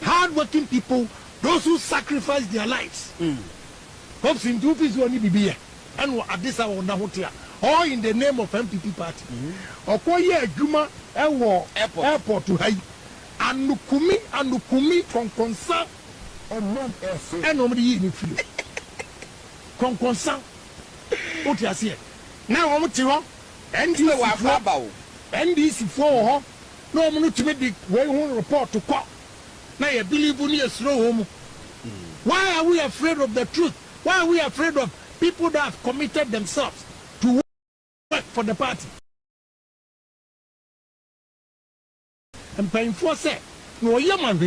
Hard-working people, those who sacrifice their lives. Hopes in two pieces only be here. And at this hour, or in the name of MPP party. Or Koye Juma, airport to high. And Nukumi from concern and nobody in field. From concern. What you say? Now I'm to NDC for no one to make the way one report to court. Now you believe only a slow home. Why are we afraid of the truth? Why are we afraid of people that have committed themselves to work for the party? And paying for say, no yaman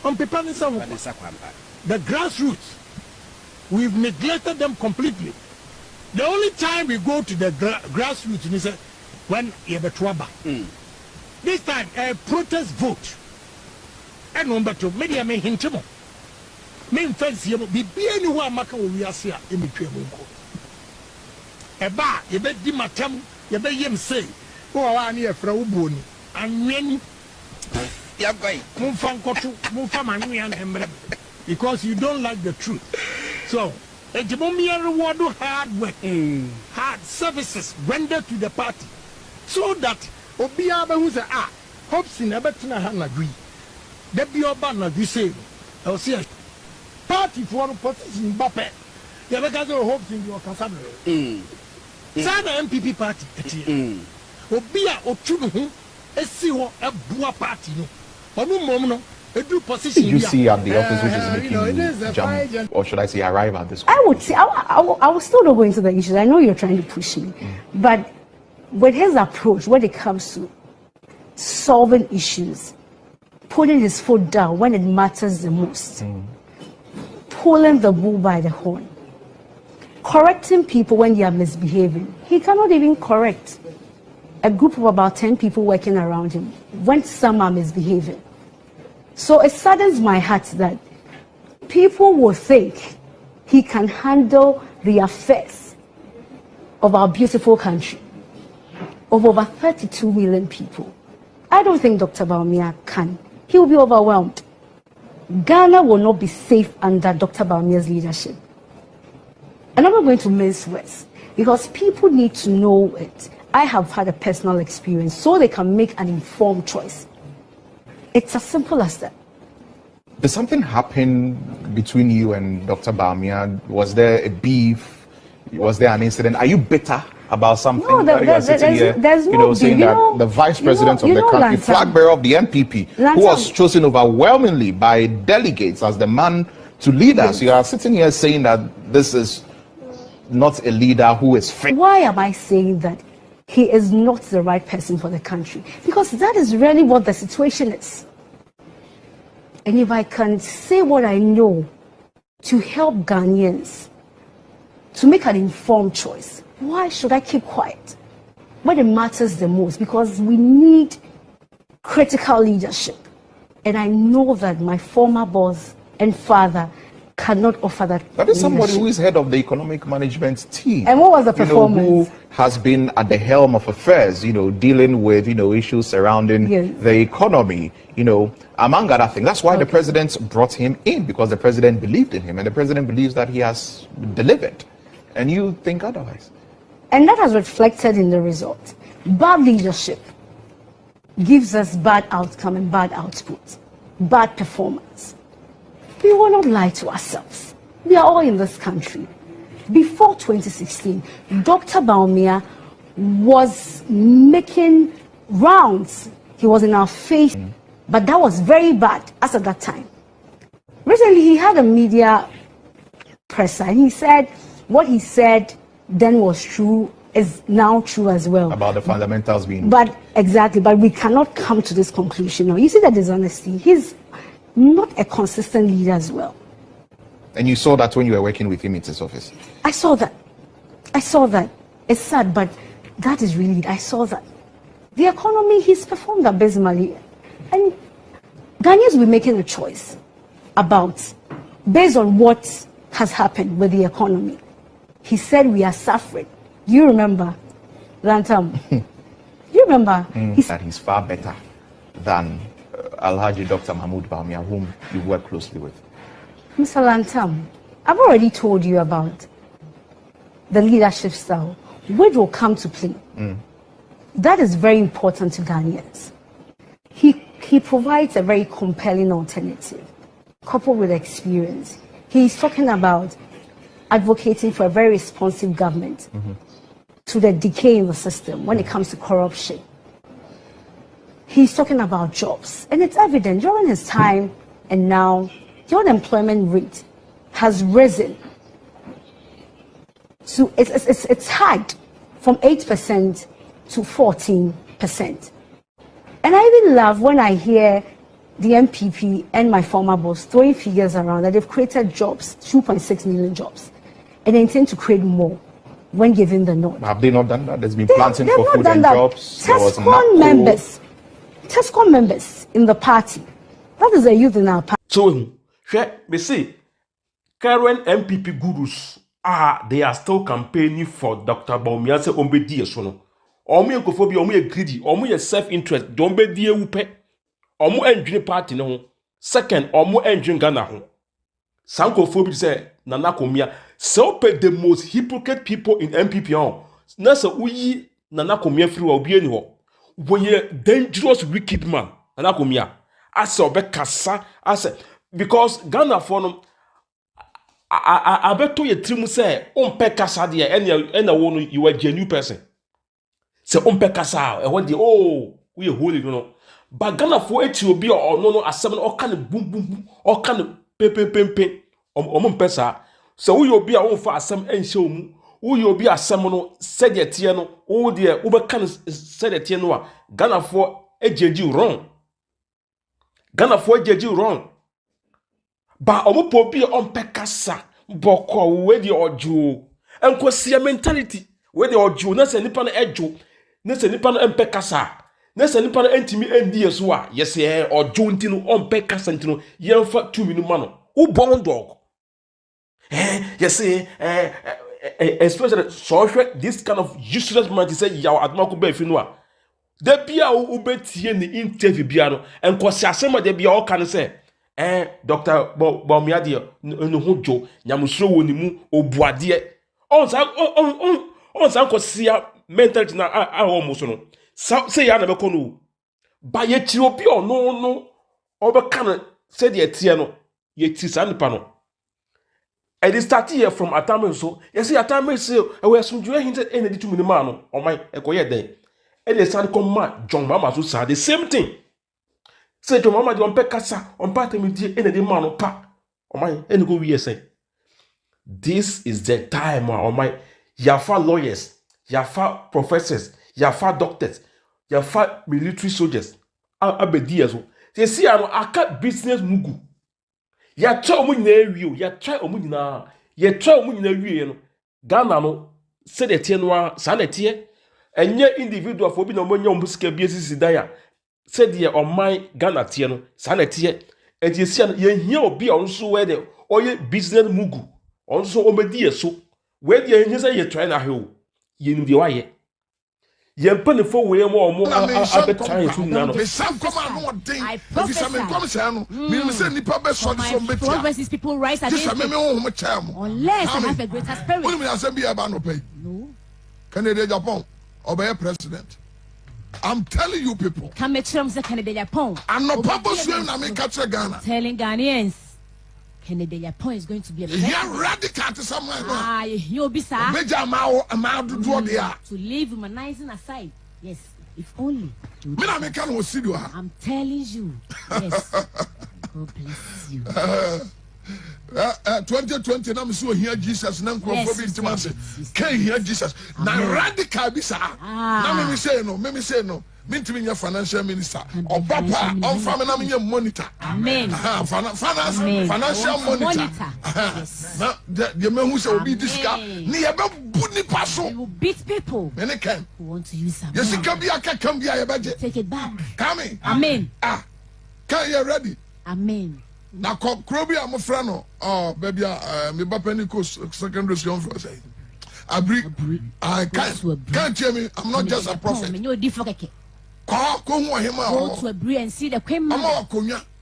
on paper the grassroots, we've neglected them completely. The only time we go to the grassroots is when you have a trouble. This time, a protest vote. And number two, media may hint him. Main fence, you be anyone maka we are here in the table. A bar, you bet Dimatam, you bet him say, who are near Frau Boni, and when you're going, because you don't like the truth. So, a Bawumia reward hard work, hard services rendered to the party, so that Obiaba who's hopes in a better agree. There be your banner, you say, I'll see a party for one position, Bape. You have a hopes in your Cassandra. Sada MPP party, Obia or Chunu, a CEO, a Bua party, or no moment. Did you see at the office which is making you jump, or should I say arrive at this? I would say, I will still not go into the issues. I know you're trying to push me, but with his approach, when it comes to solving issues, putting his foot down when it matters the most, pulling the bull by the horn, correcting people when they are misbehaving, he cannot even correct a group of about 10 people working around him when some are misbehaving. So it saddens my heart that people will think he can handle the affairs of our beautiful country of over 32 million people. I don't think Dr. Bawumia can. He will be overwhelmed. Ghana will not be safe under Dr. Bawumia's leadership. And I'm not going to mince words because people need to know it. I have had a personal experience so they can make an informed choice. It's as simple as that. Did something happen between you and Dr. Bawumia? Was there a beef? Was there an incident? Are you bitter about something? No, there's no saying beef. that the vice president of the country, flag bearer of the NPP, who was chosen overwhelmingly by delegates as the man to lead us, you are sitting here saying that this is not a leader who is fit. Why am I saying that? He is not the right person for the country, because that is really what the situation is. And if I can say what I know to help Ghanaians to make an informed choice, why should I keep quiet when it matters the most? Because we need critical leadership. And I know that my former boss and father cannot offer that. That is somebody who is head of the economic management team. And what was the performance? Who has been at the helm of affairs, dealing with, issues surrounding the economy, among other things. That's why the president brought him in, because the president believed in him, and the president believes that he has delivered. And you think otherwise. And that has reflected in the result. Bad leadership gives us bad outcome and bad output, bad performance. We will not lie to ourselves. We are all in this country. Before 2016, Dr. Bawumia was making rounds. He was in our face, but that was very bad as at that time. Recently, he had a media presser, and he said what he said then was true is now true as well. About the fundamentals being... But exactly, but we cannot come to this conclusion. No, you see the dishonesty. He's not a consistent leader as well. And you saw that when you were working with him in his office? I saw that. I saw that. It's sad, but that is really, I saw that. The economy, he's performed abysmally. And Ghanaians will be making a choice about, based on what has happened with the economy. He said we are suffering. Do you remember, Lantam? Do you remember? That he's far better than Alhaji Dr. Mahmoud Bawumia, whom you work closely with? Mr. Lantam, I've already told you about the leadership style, which will come to play. That is very important to Ghanaians. He provides a very compelling alternative, coupled with experience. He's talking about advocating for a very responsive government to the decay in the system when it comes to corruption. He's talking about jobs, and it's evident during his time and now the unemployment rate has risen to it's hiked from 8% to 14%. And I even love when I hear the MPP and my former boss throwing figures around that they've created jobs, 2.6 million jobs, and they intend to create more when given the nod. Have they not done that? There's been planting for food and jobs. TESCOM members in the party. That is a youth in our party. So, we see current MPP gurus they are still campaigning for Dr. Bawumia se ombe die so no. Omo enkofobi, omo ye greedy, omo ye self-interest, don't be die wupe. Omo endwene party no ho. Second, omo endwene Ghana ho. Sankofobi say Nana Komia so the most hypocrite people in MPP on. Na se uyi Nana Komia free wa obi ani ho. Woye dangerous wicked man Nana Komia. Ase obe kasa ase because Ghana for no I bet to ye trimu say umpe kasa de ena wo no you are genuine person. Say umpe kasa e what the we holy no. But Ghana for eti obi or no asem no kan boom boom or kan pe umpe sa. So we obi a won fa asem enhye omu. We obi asem no said ye tie no wo de wo be kan said ye tie no a Ghana for ejeji wrong. Ghana for ejeji wrong. Ba omo popi on pekasa boko we the ojo enko sia mentality we the ojo na se nipa na ejo na se nipa na empekasa na se nipa na entimi endi yeso a yes ojo ntino on pekasa ntino yemfa 2 minu ma no wo bon dog yes especially so this kind of useless man say yaw admako ba fi no a da bia wo betie ni interview bia no enko sia asema da bia o kan say Dr. Bawumia de no hojo nyamusro woni mu obuade on san kosia mentality na ahomo so no say ya na be kono ba ye tiri obi no obeka say de tie no ye ti san pa no e dey start here from atame so ye say atame say e we asumdwe hinted e na di tumini ma no oman e koye den e dey start come ma John Mama so say the same thing. Say to mama on pekasa on patemidi ene de man pa o my ene go we say this is the time o my yafa lawyers yafa professors yafa doctors yafa military soldiers abedi eso say see ano aka business mugu ya try omu nyina wi o ya try omu nyina wi no Ghana no say de tie no a sa na tie enye individual for bi na omonya ombusika bi esisi daya said ye on my Ghana tie no sanete e tie sia ye hia obi onso we de oye business mugu onso omedi yeso we de hia say ye try na he o ye nim de wa ye ye mpane fo we mo abetran so na no sam come no den if some come say no me say nipa be so so betia progressive people rise against me ho cham unless I have a greater spirit we me say be aba no pay no Canada Japan obey president. I'm telling you people. Come at Canada Agyapong. I'm not purposely capture Ghana. Telling Ghanaians Canada Agyapong is going to be a radical to someone. You'll be sad. To leave humanizing aside. Yes, if only. I'm telling you. Yes. God bless you. 2020 na so hear Jesus na nkrofo bi ntimase can hear Jesus na radical bi sa na me say no me ntimi nya financial minister obapa on fam na me nya monitor amen financial monitor na de me hu say obi diska ni ye be bu ni paso you beat people me can who want to use some yes can be aka can be ya beje take it back come amen can you ready amen. Na krobi amofra no baby me bapani ko secondary school for say I can't hear me. I'm not just a prophet. Go to a brew and see the queen. Amen.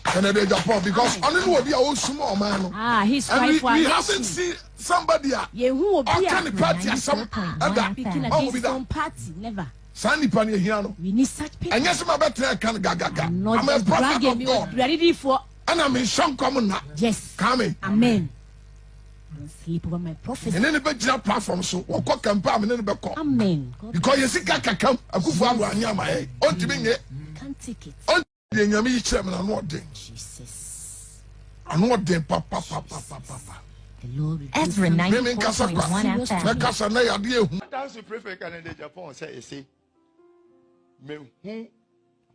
Agyapong, because only will be a small man. Ah, he's and right. We haven't seen somebody. Yeah, who will be a party as some other speaking of his own party? Never. Sandy Pani Hiano. We need such people. And yes, my better can gaga. I'm a prophet of God. Ready for. And I'm in some common now. Yes. Coming. Amen. Don't sleep over my prophecy. And then the big platform so what can come in the back. Amen. Because you see, come. I could find one near my head. On to me, can't take it. On the Yami chairman, I'm not doing. Jesus. I'm not doing papa. The Lord. Ezra 94.1 FM. That's the prefect and the Japan say, you see, me who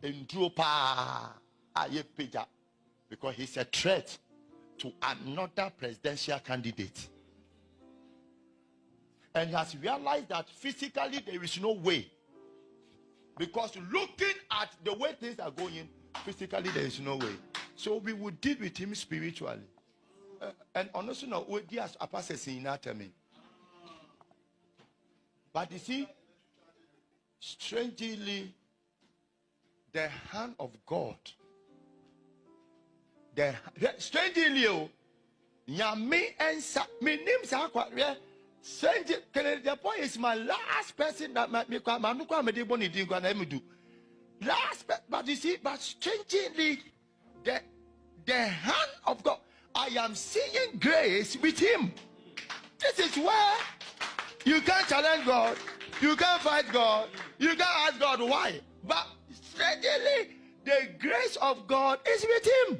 endure pa aye peja because he's a threat to another presidential candidate. And he has realized that physically there is no way. Because looking at the way things are going, physically there is no way. So we will deal with him spiritually. And honestly, no, we just a process in that term. But you see, strangely, the hand of God, strangely, Yami and my name is Aqua. Strange, Agyapong is my last person that me do. Last, but you see, but strangely, the hand of God, I am seeing grace with him. This is where you can't challenge God, you can't fight God, you can't ask God why. But strangely, the grace of God is with him.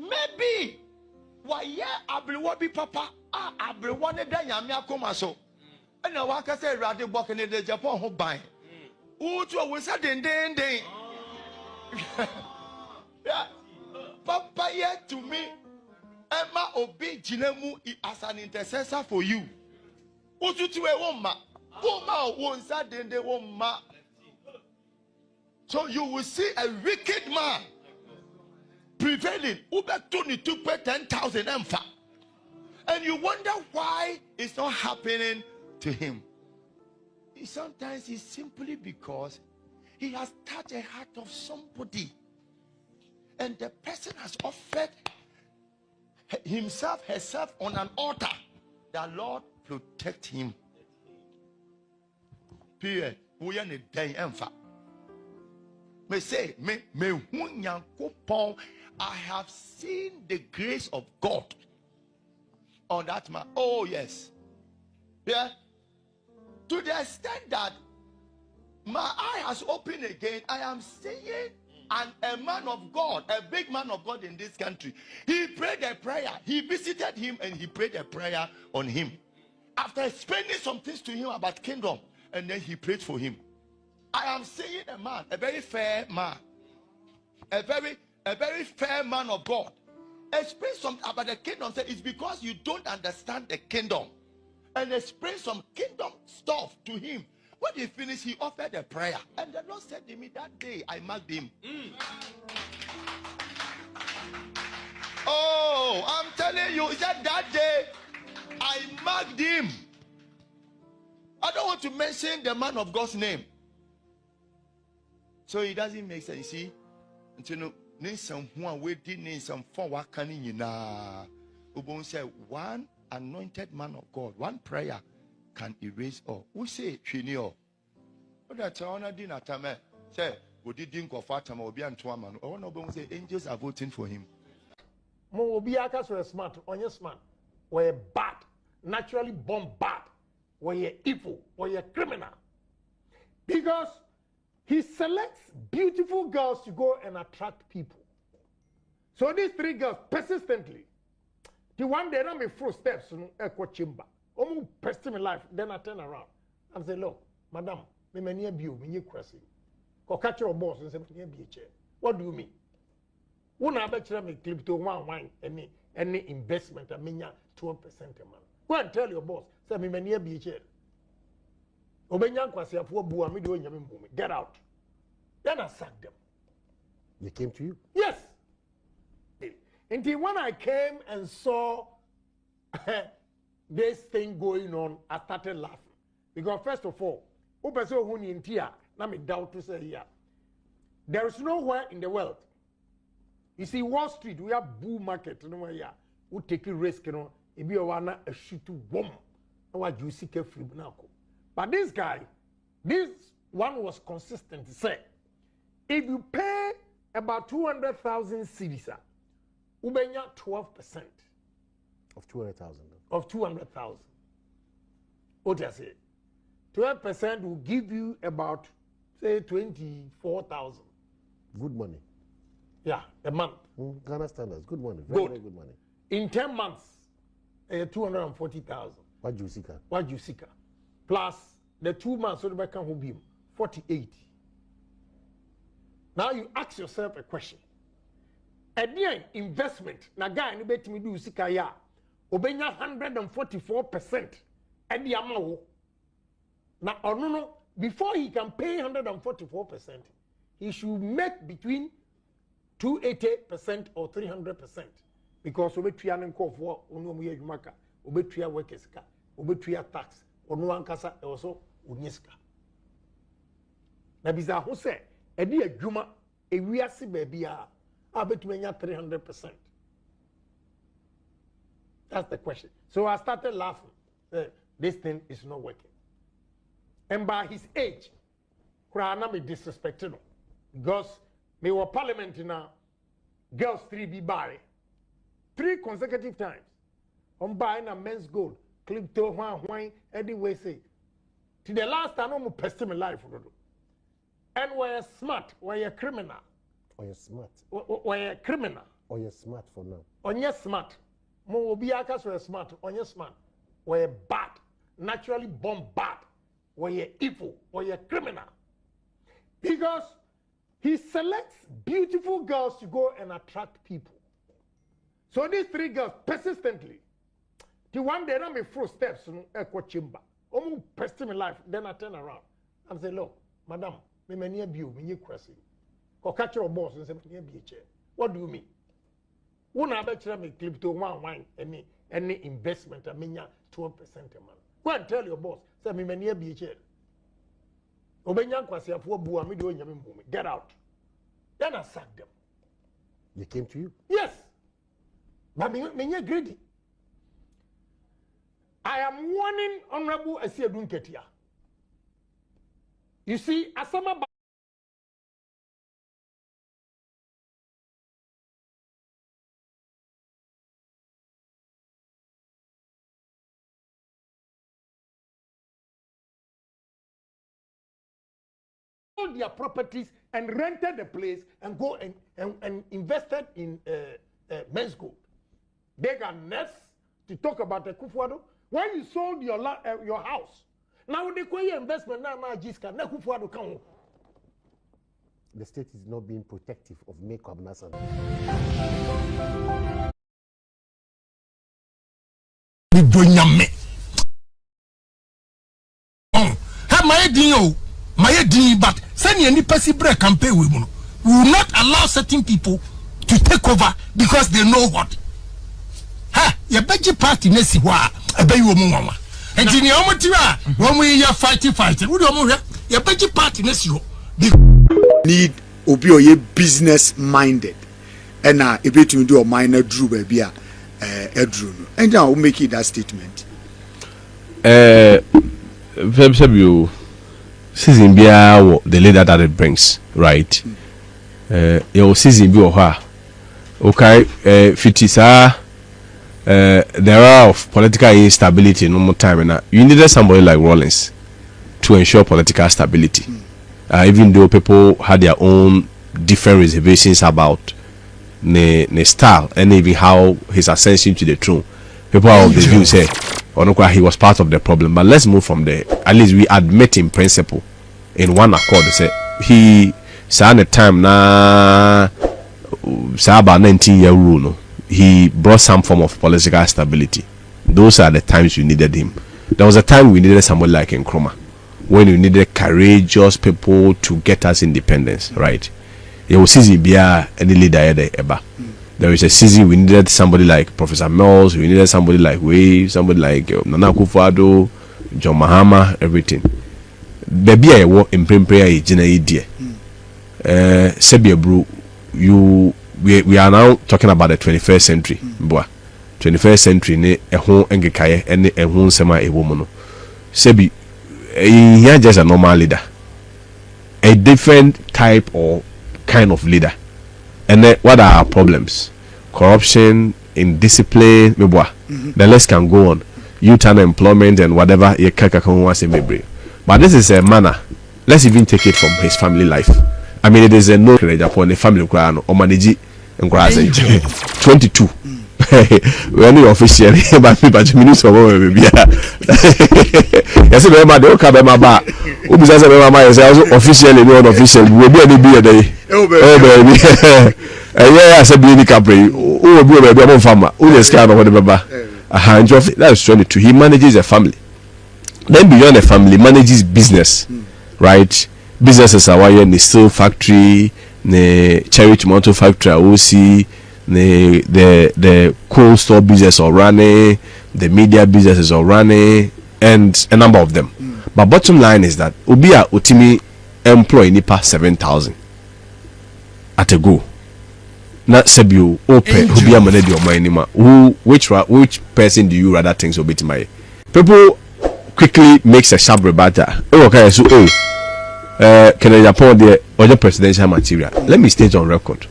Maybe why be papa one day yamia koma so. And now I can say rather walk in the Agyapong who buy. Utu was a den. Yeah. Papa yet to me, Emma obey Jinemu as an intercessor for you. Utu to a woman. Woman won't say den de woman. So you will see a wicked man prevailing. Uber 10,000 emfa. And you wonder why it's not happening to him. Sometimes it's simply because he has touched the heart of somebody. And the person has offered herself on an altar. The Lord protect him. Period. We are in a day emfa. Me say, I have seen the grace of God on that man. Oh, yes. Yeah. To the extent that my eye has opened again, I am seeing a man of God, a big man of God in this country. He prayed a prayer. He visited him and he prayed a prayer on him. After explaining some things to him about kingdom, and then he prayed for him. I am seeing a man, a very fair man, a very fair man of God. Explain something about the kingdom. Say it's because you don't understand the kingdom. And explain some kingdom stuff to him. When he finished, he offered a prayer. And the Lord said to me that day, I marked him. Oh, I'm telling you, that day, I marked him. I don't want to mention the man of God's name. So it doesn't make sense. You see, until one anointed man of God, one prayer can erase all. We say Trinio. That's honor dinner time. Say, we didn't go far time or be Antoine. Or no, say angels are voting for him. Mobiakas were smart, on your smart, were bad, naturally born bad, were evil, were criminal. Because he selects beautiful girls to go and attract people. So these three girls persistently. The one day, I'm a steps in echo chamber. Almost pressed in my life. Then I turn around and say, "Look, madam, me many you, me question. Go catch your boss and say, me be a chair. What do you mean? One I bet you me clip to one wine any investment I mean 12% a month. Go and tell your boss. Say me many be a chair. Obenyan kwasi afuwa buwa mi do nyame mbumi. Get out. Then I sacked them. They came to you? Yes. Until when I came and saw this thing going on, I started laughing. Because first of all, there is nowhere in the world. You see, Wall Street, we have bull market, you know, yeah, we take a risk, you know, if you want a shoot to bomb, what you see free now. But this guy, this one was consistent to say, if you pay about 200,000 cedis, you pay 12% of 200,000. Of 200,000. What do I say? 12% will give you about, say, 24,000. Good money. Yeah, a month. Ghana standards, good money. Very good money. In 10 months, 240,000. What do you seek? What you seek? Plus the 2 months, so the back will be 48. Now you ask yourself a question. At the end, investment, na guy ni bet me do sika ya, obenya 144% at the amount. Now, no, before he can pay 144%, he should make between 280% or 300%. Because we are call for onomu yumaka, we are workers, we are tax, or no one casa also uniska. Na biza who say, a dear Juma, a we are see baby, I bet we are 300%. That's the question. So I started laughing. This thing is not working. And by his age, Krana me disrespected because me were parliament now, girls 3 barry 3 consecutive times. On buying a men's gold, clip to wine, anyway say. To the last time, I'm pest my life. And we're smart, we're criminal. Or you're smart. We're criminal. Or you're smart for now. On your smart. Mo be akas we're smart. On your smart. We're bad. Naturally born bad. We're evil. We're criminal. Because he selects beautiful girls to go and attract people. So these 3 girls persistently. The one day I'm a 4 steps in echo chamber. Almost pest my life. Then I turn around. I'm saying, look, madam, me near you, me crazy. Or catch your boss and say, what do you mean? One other me clip to one any investment, I mean 12% a month. Go and tell your boss, say me near be chair. Obenya kwasi afo bua me do nyame mbumi. Get out. Then I sacked them. They came to you? Yes. But me greedy. I am warning Honorable Asiadun Ketia. You see, Asama their properties and rented the place and go and invested in men's gold. They got nuts to talk about the Kufuado. When you sold your house, now they call your investment now Jiska, na Kufuado come. The state is not being protective of Makeup Nasan. But send any possible campaign we will not allow certain people to take over because they know what. Ha, your budget party nesi wa ebe you mama. And in your material when we are fighting. Who do your budget party nesi wo. Need obi oye business minded. And now if you do a minor drew baby edru no. And now we make it that statement. Season bia the leader that it brings, right? Your season be okay, fitisa there are of political instability no more time now. You needed somebody like Rawlings to ensure political stability. Even though people had their own different reservations about the style and even how his ascension to the throne, people are of the view say he was part of the problem. But let's move from there. At least we admit in principle, in one accord, say he said at the time na about 19-year rule. No, he brought some form of political stability. Those are the times you needed him. There was a time we needed someone like Nkrumah, when you needed courageous people to get us independence, right? You will see Zibia any leader ever. there is a season we needed somebody like Professor Mills, we needed somebody like Way, somebody like Nana Akufo-Addo, John Mahama, everything. Baby, I work in prayer in idea. Sebia bro, we are now talking about the 21st century. 21st century ne ehon engekaye ene ehon sema ewomo no. Sebi he just a normal leader. A different type or kind of leader. And then what are our problems? Corruption, indiscipline, the list can go on. Youth unemployment and whatever. But this is a manner. Let's even take it from his family life. I mean, it is a no upon the family or manage 22. We are not officially, but minutes of baby. Yes, remember the Okabama. Who says officially, not officially, will be a day. Oh, baby. Yeah, I said, Billy Capri. Who will be a baby farmer? Who is kind of whatever. That's 22. He manages a family. Then beyond a family, manages business, right? Businesses are why the steel factory, the cherry tomato factory, OC, the cold store business are running, the media businesses are running, and a number of them. But bottom line is that Ubia Utimi employ nipa 7,000 at a go. Not Sebu open Ubia Manedi or Mainima. Which person do you rather think so bit my people quickly makes a sharp rebuttal. Oh, okay, so can I upon the other presidential material? Let me state on record.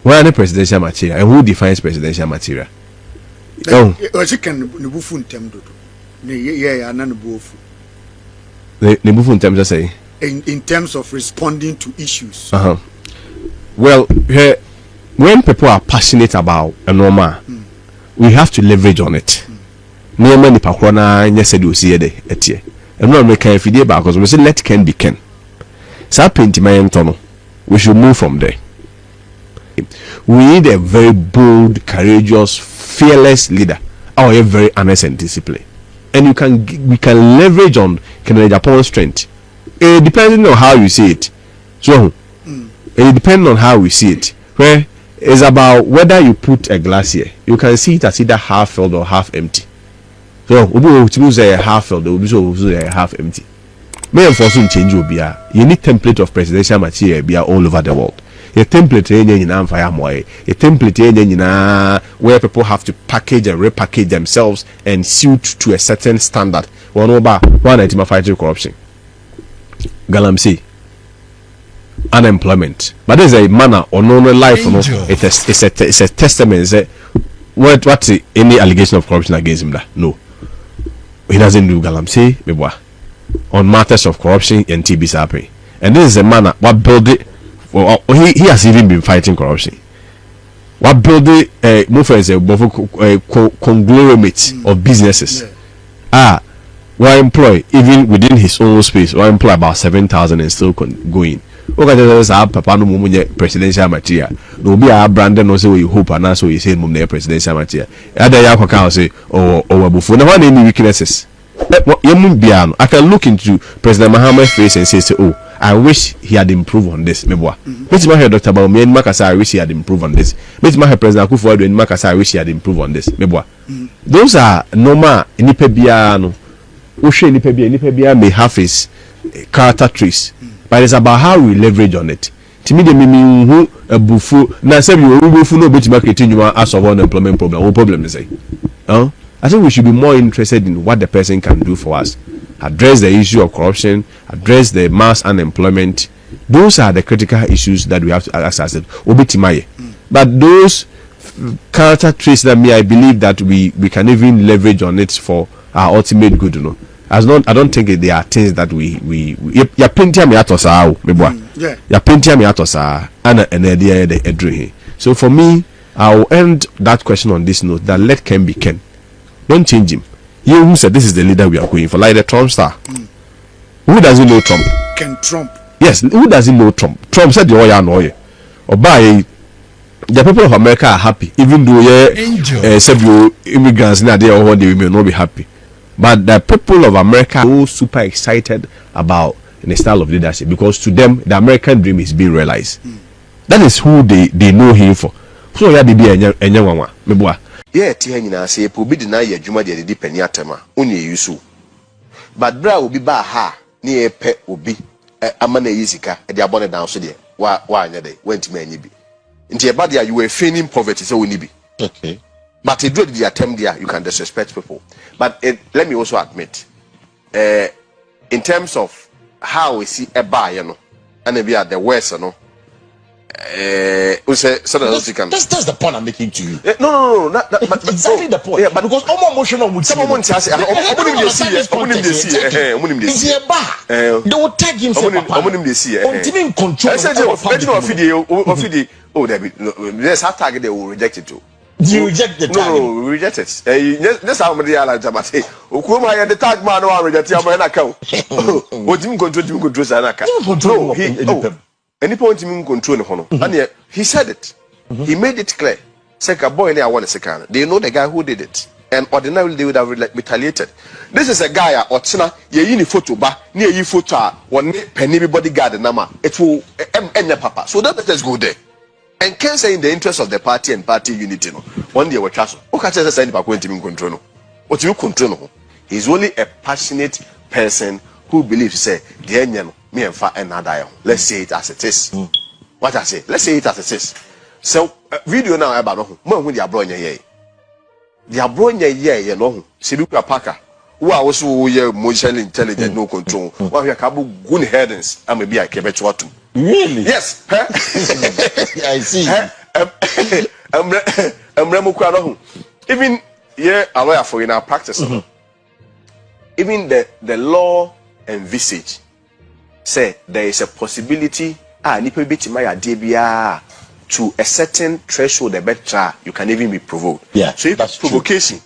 What are the presidential material and who defines presidential material? Oh, in terms of responding to issues. Well, when people are passionate about a normal, we have to leverage on it. No many pakrona nya said you see etie. I'm not making a video because we say let can be can. So we should move from there. We need a very bold, courageous, fearless leader. Or a very honest and disciplined. And we can leverage on Agyapong's strength. Depending on how you see it. So it depends on how we see it. Where it's about whether you put a glass here, you can see it as either half filled or half empty. So we say half filled, we say half empty. May unfortunately change you need template of presidential material be all over the world. A template a template where people have to package and repackage themselves and suit to a certain standard. One item of fighting corruption. Galamsey. Unemployment. But there's a manner or no life. It's a testament. What's any allegation of corruption against him? No. He doesn't do galamsey. On matters of corruption and TB's happening. And this is a manner what build it. Well, he has even been fighting corruption. What build it move as a conglomerate of businesses. Why employ even within his own space, why employ about 7,000 and still going. Papa no presidential material. No be a Brandon no say we hope and so you say mum presidential material. Other yakwa say bufu. Now what any weaknesses? I can look into President Mahama's face and say, oh, I wish he had improved on this. Maybe Dr. Bawumia and Makasa, I wish he had improved on this. Maybe President Akufo-Addo and Makasa, I wish he had improved on this. Maybe those are normal. Nipebia may have his character traits, but it's about how we leverage on it. To me, the meaning who a bufu now say you bufu no bit market in your as of unemployment problem. What problem is it? I think we should be more interested in what the person can do for us. Address the issue of corruption, address the mass unemployment. Those are the critical issues that we have to assess it. But those character traits that I believe that we can even leverage on it for our ultimate good, I don't think there are things that we so for me, I'll end that question on this note that let Ken be Ken. Don't change him. You who said this is the leader we are going for, like the Trump star. Who doesn't know Trump? Ken Trump. Yes, who doesn't know Trump? Trump said the oil or by the people of America are happy, even though immigrants now they may not be happy. But the people of America are super excited about the style of leadership because to them the American dream is being realized. That is who they know him for. so ya de bi enye wanwa meboa yeah ti ha nyina say obi di na ye adwuma de di pani atema oni eyusu but bra obi ba ha na ye pe obi ama na yisika e de abone down so de wa anya de went me anyi bi nti e ba de you were feigning poverty so oni bi okay but it do the attempt there you can disrespect people but let me also admit in terms of how we see a buy you know and be at the worst you know we say so that's the point I'm making to you. No, but exactly the point. Yeah, but because almost emotional would someone say they will tag him say control. I said oh there's a target they will reject it too. You reject the target? No, we reject it. That's how many are like Jamati. Okuma had the tag man or reject your man account. What you control Sanaka? No, any point him control the honor. And he said it. He made it clear. Second boy, I want a second. They know the guy who did it. And ordinarily they would have retaliated. This is a guy or Tina, ye photo ba, near you photo, one penny bodyguard nama. It will end papa. So that let us go there. And can say in the interest of the party and party unity, no. One day we trust. Who can say about going to control? What you control? He's only a passionate person who believes say the Indian me and fa and die. Let's say it as it is. What I say? Let's say it as it is. So video now about no. When the abronya ye. The abronya ye you know. Sibuka Parker. Who are also emotionally intelligent, no control. What we are called good headings. I may be a Quebec what. Really? Yes. I see. Even yeah, a lawyer for in our practice. Even the law envisage say there is a possibility nipa bit my idea to a certain threshold the better you can even be provoked. Yeah. So if that's provocation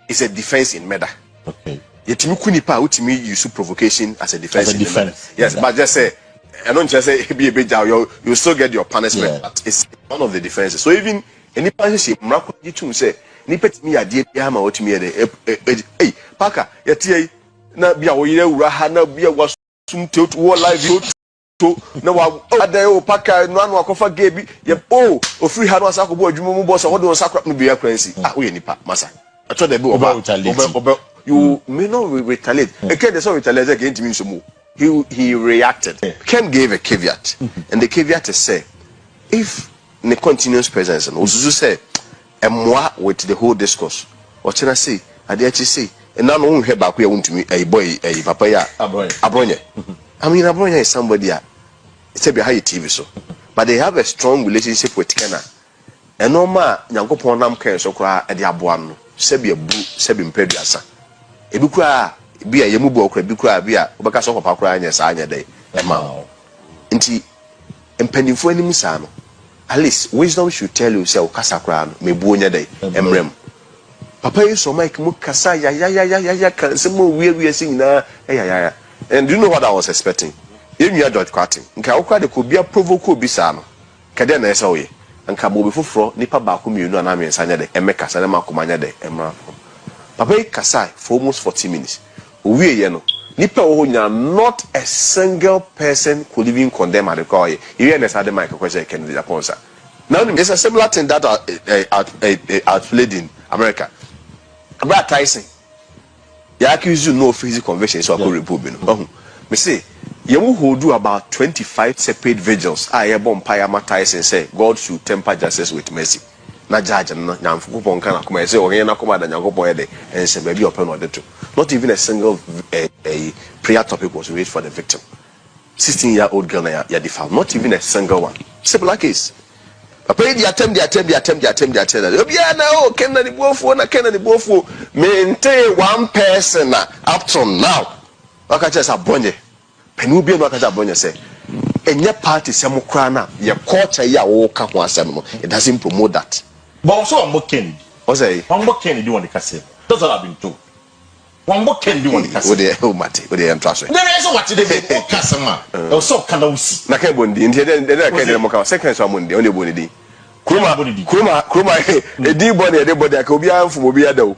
is a defense in murder. Okay. Yet me kunipa ultimately use provocation as a defense. As a defense. Yes, but just say I don't just say be a bit you still get your punishment. Yeah. But it's one of the defenses. So even any punishment, mrako you say ni pet me idea ma what me hey Parker yet na bia wo yire wura ha na bia was sum to live to na wa ada Parker no anu akofa gebi ye free ha no asako bo adwuma mu boss wo de sakra no bia kransi we nipa masa I thought they be oba you may not retaliate again there's no retaliate against me so he reacted. Ken gave a caveat and the caveat is say if the continuous presence and also say and moi with the whole discourse what can I say I dare to say and now no hear back we want to me a boy a papa ya abronya I mean abronya is somebody it's a behind TV so but they have a strong relationship with Kena and no ma nyankopon nam kan so kra e de aboa no se be bu se be mpeduasa e bi kra bi a yemu bo kra bi kra bi a obeka so papa kra anya sa anya dai e ma nti empanifo anim sa no at least wisdom should tell you say okasa kra no me bu onya dai emrem papa yi so mike mu kasa ya kan se mo wie sin na ya and do you know what I was expecting you George Carting nka okra de ko bia provoke obi sa no kede na esa oye nka bo be foforo nipa ba ko mienu na me nsanya de emeka sa na makomanya de emra papa yi kasa for almost 40 minutes owie ye no nipa wo nya not a single person could even condemn at the call you na sa de mic question Kennedy Agyapong sir now there's a similar thing that outplayed in America about Tyson you accuse you no physical conviction so I could report no me say you will do about 25 separate vigils I bomb Tyson say God should temper justice with mercy na judge na nyamfo kan akoma say o na akoma da nyankopon e de and say baby open order to not even a single a prayer topic was raised for the victim 16-year-old girl ya defiled not even a single one simple case papa the attempt obi na o ken na the bofu maintain one person up to now aka just abonye penu bi no aka just abonye say enye party sem kra na ye culture ya wo ka ho asem no it doesn't promote that but also I'm working what say I'm working do want the cassette that's what I've been told one working do want the cassette o mate o dey entrust there is what they be customer so kana usi na kai bondi ndi dey kai dey mo ka second so bondi on dey bondi Kroma edi boni e dey body aka obi anfo obi adawo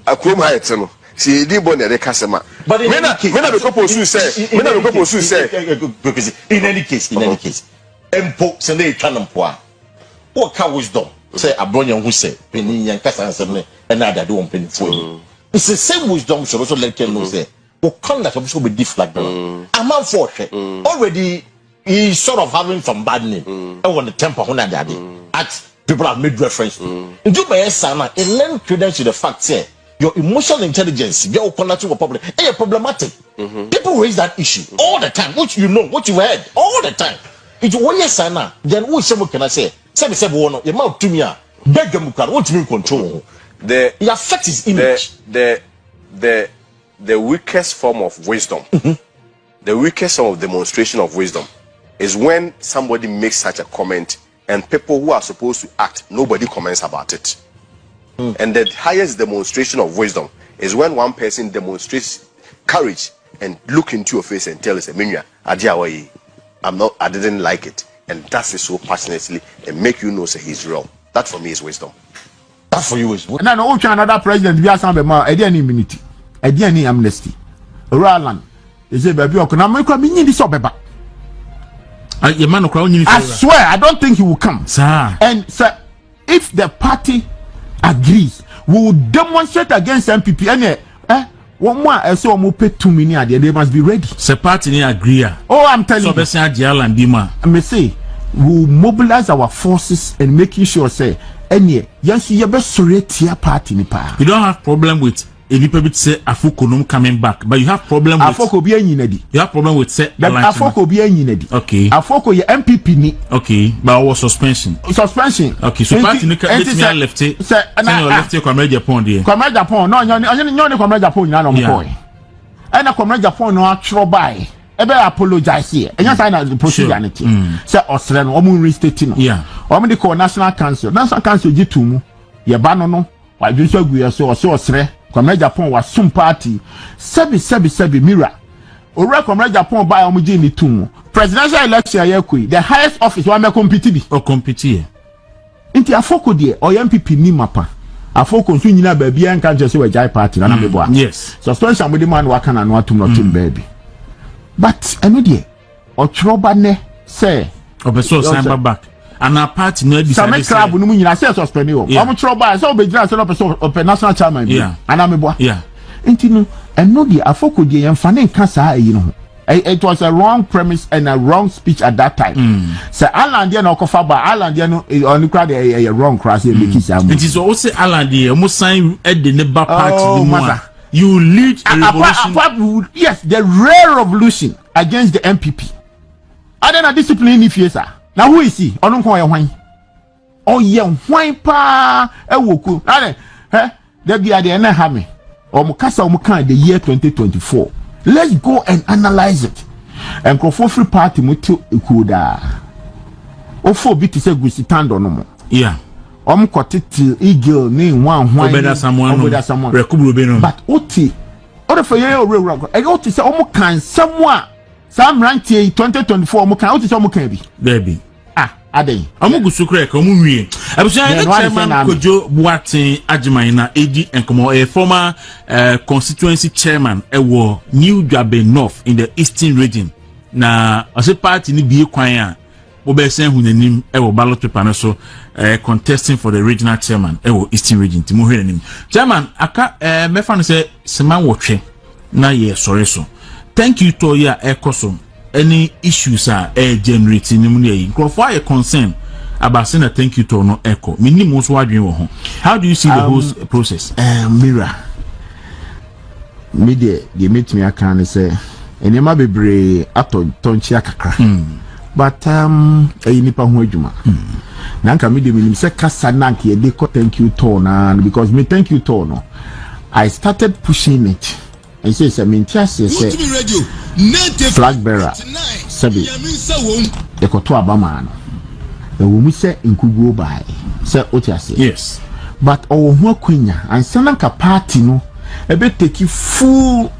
akroma het no si edi boni e dey kasema me na be propose say in any case empo se na etwa no mpo a what ka wisdom say abronya who say penny yan kasa ansem and na do on penny for. It's the same wisdom should also let you know say o conduct also be different. I'm out for already he's sort of having some bad name. I want the temper when I daddy at people have made reference to. Do by sana it lend credence to the fact say your emotional intelligence, your conduct to a problem, is problematic. People raise that issue all the time, which you know, what you heard all the time. It's one year sana. Then who someone can I say? Say one, your mouth to me, beg them what you mean control. It affects his image. The weakest form of wisdom, the weakest form of demonstration of wisdom, is when somebody makes such a comment and people who are supposed to act, nobody comments about it. And the highest demonstration of wisdom is when one person demonstrates courage and look into your face and tell us, I didn't like it, and that's it so passionately and make you know say he's wrong. That for me is wisdom. That for you is wisdom. And I know another president be asking about any immunity, any amnesty. Roland, is it baby? I swear, I don't think he will come. Sir. And sir, if the party agrees, we will demonstrate against MPP. And one more, I saw more pay 2 million. They must be ready. The party agree. Oh, I'm telling you. So I may say we will mobilize our forces and making sure say any yes you best sorry party ni pa. You don't have problem with any people say Afoko coming back, but you have problem with Afoko be anyinedi. You have problem with say Afoko be anyinedi. Okay. Afoko ye MPP ni. Okay, but was suspension. Suspension. Okay, so party ni left it. Say you left it come Agyapong there. Come Agyapong no come Agyapong na no boy. And come Agyapong no atro by. Ebe apologize here. And yes, I know the procedure. Say Australian, omu restate no. Yeah. Omu de call National Council. National Council G2 ye ba no. Why do so we so Australia? Come Agyapong was some party. Sebi mirror. Ora come Agyapong by omu G ni tumu. Presidential election ye kui. The highest office wa me compete bi. O compete. Inti afoko de o MPP ni mapa. Afoko nso nyina ba bia nka je se we jai party na me boa. Yes. Suspension with the man waka na no atum no team baby. But eno de otroba ne say obeso sign back and our party no decide say club no mu nyina say suspend o am troba say obedira say no person open national chairman bi ana me boa enti no eno de afoko de yemfa ne nka saa eyi no it was a wrong premise and a wrong speech at that time. So Alan dia no kofa ba Alan dia no on crowd a wrong cross e make it am. It is also Alan dia mo sign e de ne ba party no. You lead a revolution. Yes, the rare revolution against the MPP. I don't know discipline if yes, sir. Now who is he? I don't call you oh yeah, wine pa woku. There be at the end of me. Or Mukasa Mukan the year 2024. Let's go and analyze it. And Free Party mutu ikuda. Ofo biti se gusitando no mo. Yeah. Kotiti eagle ni one obeda someone rekubro be no but oti order for you real e oti say kan someone sam rantie 2024 kan oti say kan bi baby adey gusukre ka wie abusan na chairman Kojo Boaten Agyeman na edi enkomo a former constituency chairman ewo New Dwabe North in the Eastern region na ose party ni bie kwan a obesen hunanim ewo ballot paper no so contesting for the regional chairman ewo Eastern region timo hwenanim chairman aka mefa no say seman wotwe na ye sore so thank you to ya ekoso any issues are generating nim na yi crofo are concern about saying thank you to no echo minimum so adwen wo ho how do you see the whole process mirror media dey meet me aka ne say enema bebre atonchi akakra but nipa ho adwuma nanka me de minim se kasa nanka ye de thank you to na because me thank you to no I started pushing it and say me ntiase say flag bearer sabi ekoto abama no e wo mu se nkuguo bai se otiase yes but owo ho akwanya ansa nanka party no e be take full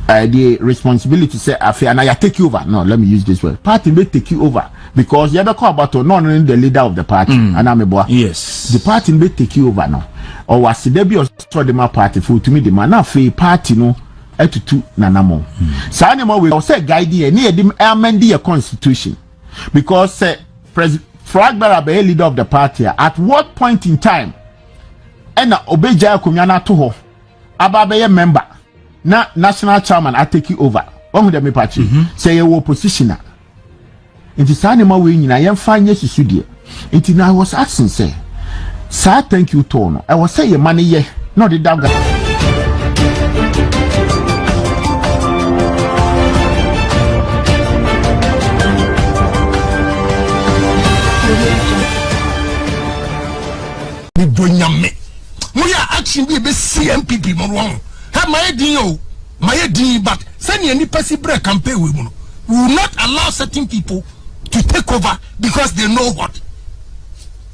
the responsibility say and I take you over. No, let me use this word. Party may take you over because you ever call about not only the leader of the party and I'm a boy. Yes, the party may take you over now. Or was there be also the my party for to me the man now free party no etutu nanamo. So anymore we say guide near the amend the constitution because flag bearer be leader of the party, at what point in time ena obeja akunyana to ho aba be member na national chairman I take you over. One with the party say you oppositioner. It is animal we nyina yemfa nye susudie. It I was asking say, sir, thank you Tono. I was say your money ye not the dagger. We are asking we be CMPP mo wrong. Have my idea, my idea, but send any passive break campaign we will not allow certain people to take over because they know what.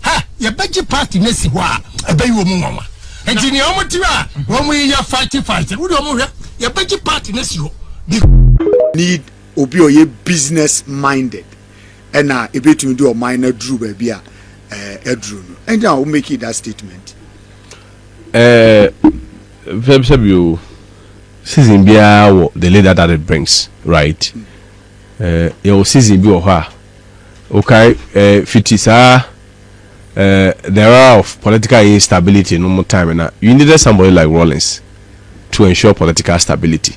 Ha, your budget party nesi wa ebe you mama. Engineer Omotiwa, when we are fighting, we don't your budget party nesi need obi oye business minded. And now a bit to do a minor drew baby edru. And now make it that statement. You season bia the leader that it brings, right? Your season be okay, fitisa there are of political instability no more time now. You needed somebody like Rawlings to ensure political stability.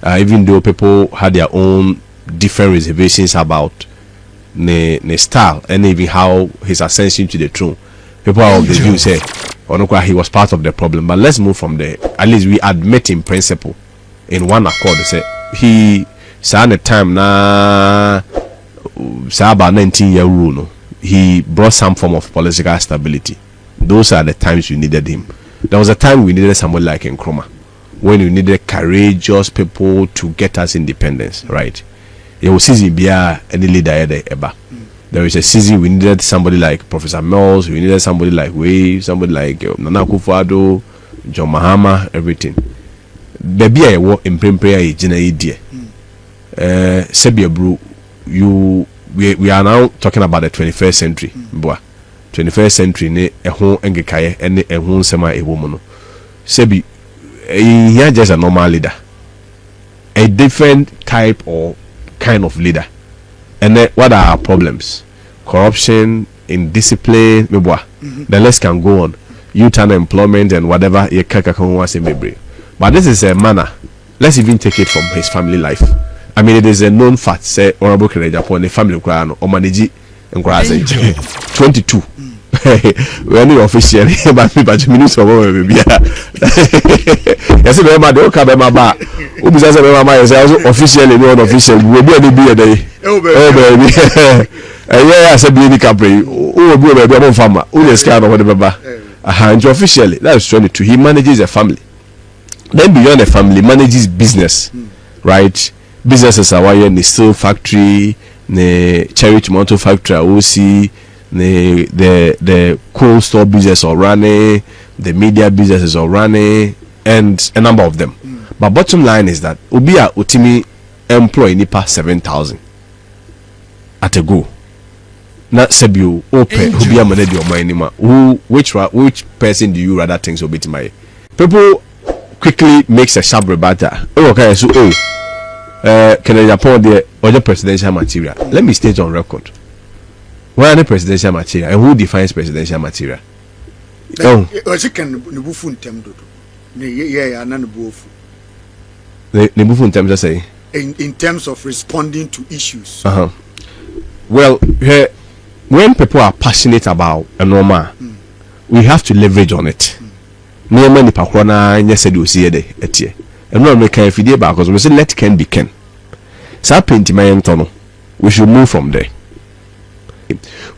Even though people had their own different reservations about the style and even how his ascension to the throne, people are of the view say he was part of the problem. But let's move from there. At least we admit in principle in one accord. Say he signed a time na about 19-year rule. No, he brought some form of political stability. Those are the times you needed him. There was a time we needed someone like Nkrumah, when you needed courageous people to get us independence, right? It was season bia any leader ever. There is a season we needed somebody like Professor Mills, we needed somebody like Wave, somebody like Nana Akufo-Addo, John Mahama, everything. Baby I work in prayer ejina idea. Sebia bro, we are now talking about the 21st century. 21st century ne ehon engekaye ene ehon sema ewomo no. Sebi he just a normal leader. A different type or kind of leader. And then what are our problems? Corruption, indiscipline, the list can go on. Youth unemployment and whatever. But this is a manner. Let's even take it from his family life. I mean, it is a known fact. Say Honorable Agyapong, the family or manage and 22. We are not officially, but minutes of baby. Yes, remember the okay, remember. Who says remember is also officially not official. We be a day. Oh baby. Yeah, I said be the capri. Who be a baby farmer? Who is kind of whatever. And officially, that is 22. He manages a family. Then beyond the family, manages business, right? Businesses are why the steel factory, the cherry tomato factory, OC. The cold store business are running, the media businesses are running, and a number of them. But bottom line is that Ubia Utimi employ nipa 7,000 at a go. Not Sebu open Ubia manage your money. Which person do you rather think so bit my people quickly makes a sharp rebuttal. Okay, so can I upon the other presidential material? Let me state on record. What are the presidential material and who defines presidential material? Oh, in terms of responding to issues. Well, when people are passionate about a normal, we have to leverage on it. No many pakrona said you see it. And not make a video because we say let can be can. So we should move from there.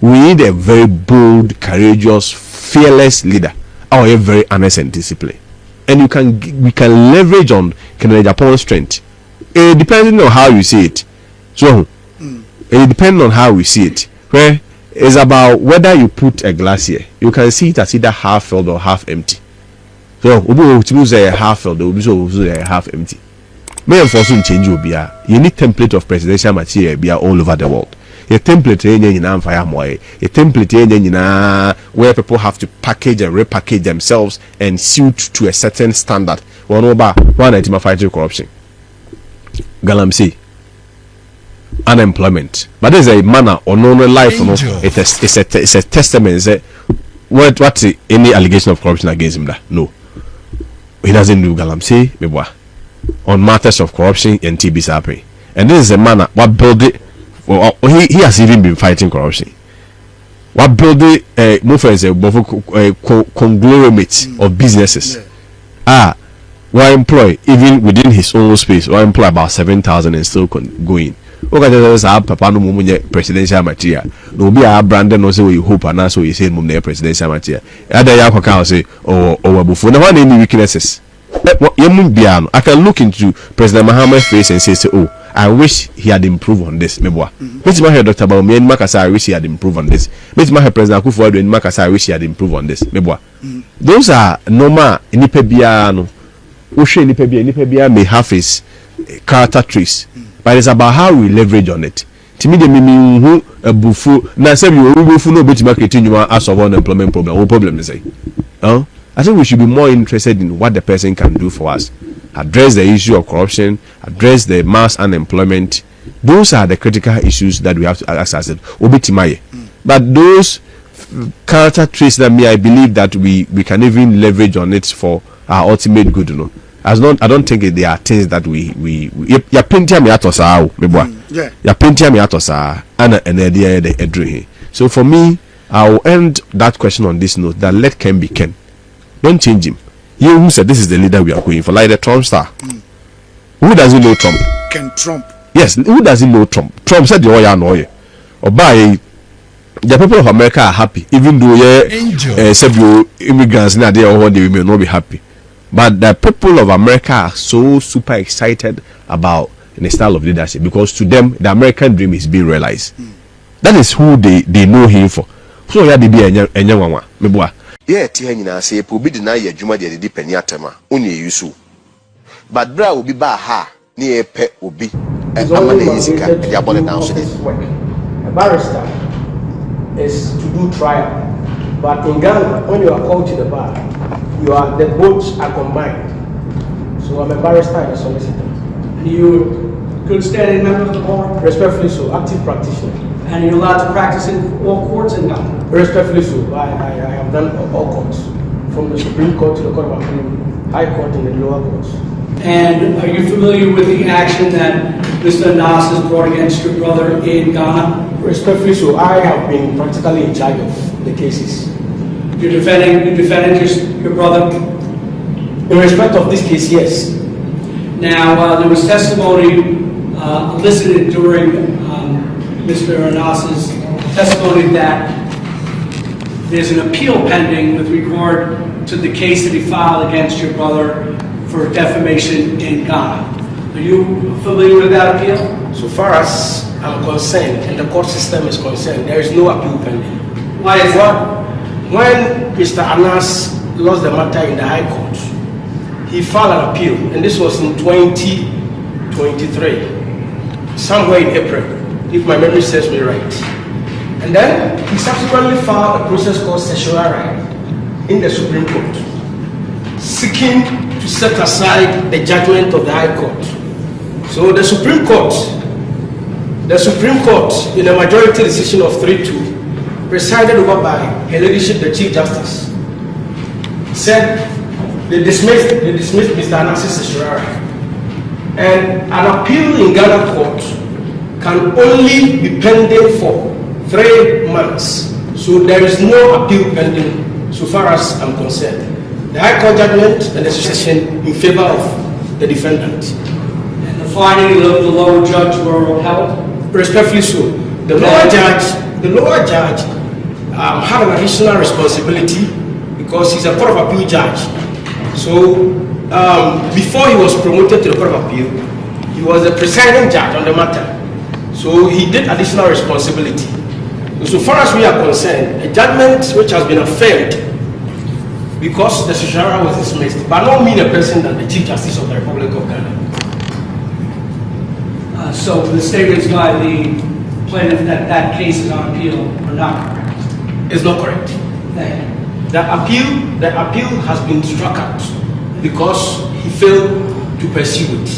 We need a very bold, courageous, fearless leader, or a very honest and disciplined. And we can leverage on Agyapong's strength. Depending on how you see it. So it depends on how we see it. Where it's about whether you put a glass here, you can see it as either half filled or half empty. So we say half filled, we say half empty. May unfortunately change you be a unique template of presidential material be all over the world. A template a template where people have to package and repackage themselves and suit to a certain standard. One fighting corruption. Galamsey. unemployment. But there's a manner or no life, you know, it's a testament. Say, what any allegation of corruption against him? No, he doesn't do galamsey, on matters of corruption and TB's happening. And this is a manner what build it. Well, he has even been fighting corruption. What build it? Move as a conglomerate of businesses. Were employ even within his own space, or employ about 7,000 and still going. Okay, there's a papa no mumu presidential material. No be a branded no say we hope and so you say mumu presidential material. Other ya kwaka say or before. Now what any weaknesses? I can look into President Mahama's face and say, oh, I wish he had improved on this. Mebwa. Which my Dr. Bawumia and Makasa, I wish he had improved on this. Which my President Akufo-Addo and Makasa, I wish he had improved on this. Mebwa. Those are normal. Nipebiano. Ushe Nipebia may have his character traits, but it's about how we leverage on it. To me, the meaning who a bufu now say you bufu no bit market in your as of unemployment problem. What problem is it? I think we should be more interested in what the person can do for us. Address the issue of corruption, address the mass unemployment. Those are the critical issues that we have to access it. But those character traits that I believe that we can even leverage on it for our ultimate good, you know. I don't think there are things that we ya painting me atosa ya painting me atosa and idea the. So for me, I will end that question on this note that let Ken be Ken. Don't change him. You who said this is the leader we are going for, like the Trump star. Who doesn't know Trump? Ken Trump. Yes, who doesn't know Trump? Trump said the oil no or by the people of America are happy, even though several immigrants now they may not be happy. But the people of America are so super excited about the style of leadership because to them the American dream is being realized. That is who they know him for. So yeah, they be a young one. Yeah, Tiana say, Pobi deny your Juma de Pennyatama, only you so. But Bra will be Baha, near Pet will be a barrister is to do trial. But in Ghana, when you are called to the bar, the both are combined. So I'm a barrister and a solicitor. You good standing member of the bar? Respectfully so, active practitioner. And you're allowed to practice in all courts in Ghana? Respectfully so, I have done all courts, from the Supreme Court to the Court of Appeal, High Court and the lower courts. And are you familiar with the action that Mr. Nas has brought against your brother in Ghana? Respectfully so, I have been practically in charge of the cases. You're defending your brother? In respect of this case, yes. Now, there was testimony elicited during Mr. Nas's testimony that there's an appeal pending with regard to the case that he filed against your brother for defamation in Ghana. Are you familiar with that appeal? So far as I'm concerned, and the court system is concerned, there is no appeal pending. Why is that? When Mr. Anas lost the matter in the High Court, he filed an appeal, and this was in 2023, somewhere in April, if my memory serves me right. And then he subsequently filed a process called certiorari in the Supreme Court, seeking to set aside the judgment of the High Court. So the Supreme Court, in a majority decision of 3-2, presided over by Her Ladyship the Chief Justice, said they dismissed Mr. Anas's certiorari. And an appeal in Ghana court can only be pending for 3 months. So there is no appeal pending so far as I'm concerned. The High Court judgment and the decision in favor of the defendant. And the findings of the lower judge were upheld? Respectfully so. The lower judge had an additional responsibility because he's a Court of Appeal judge. So before he was promoted to the Court of Appeal, he was the presiding judge on the matter. So he did additional responsibility. So far as we are concerned, a judgment which has been affirmed because the certiorari was dismissed, by no means a person than the Chief Justice of the Republic of Ghana. So the statements by the plaintiff that that case is on appeal are not correct? It's not correct. The appeal has been struck out because he failed to pursue it.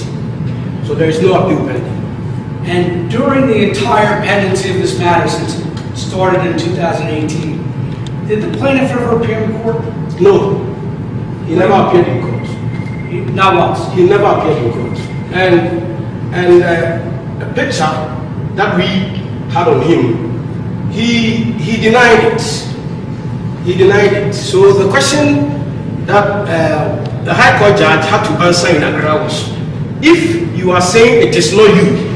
So there is no appeal pending. And during the entire pendency of this matter, since it started in 2018, did the plaintiff ever appear in court? No, he never appeared in court. Not once? He never appeared in court. And the picture that we had on him, he denied it. He denied it. So the question that the High Court judge had to answer in Accra was, if you are saying it is not you,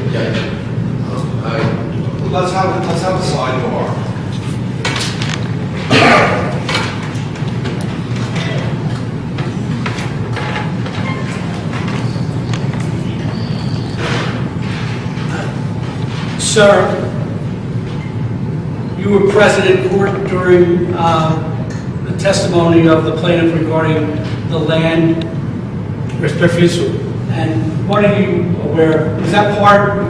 let's have a sidebar. Sir, you were present in court during the testimony of the plaintiff regarding the land. Respectfully so. And what are you aware of? Is that part,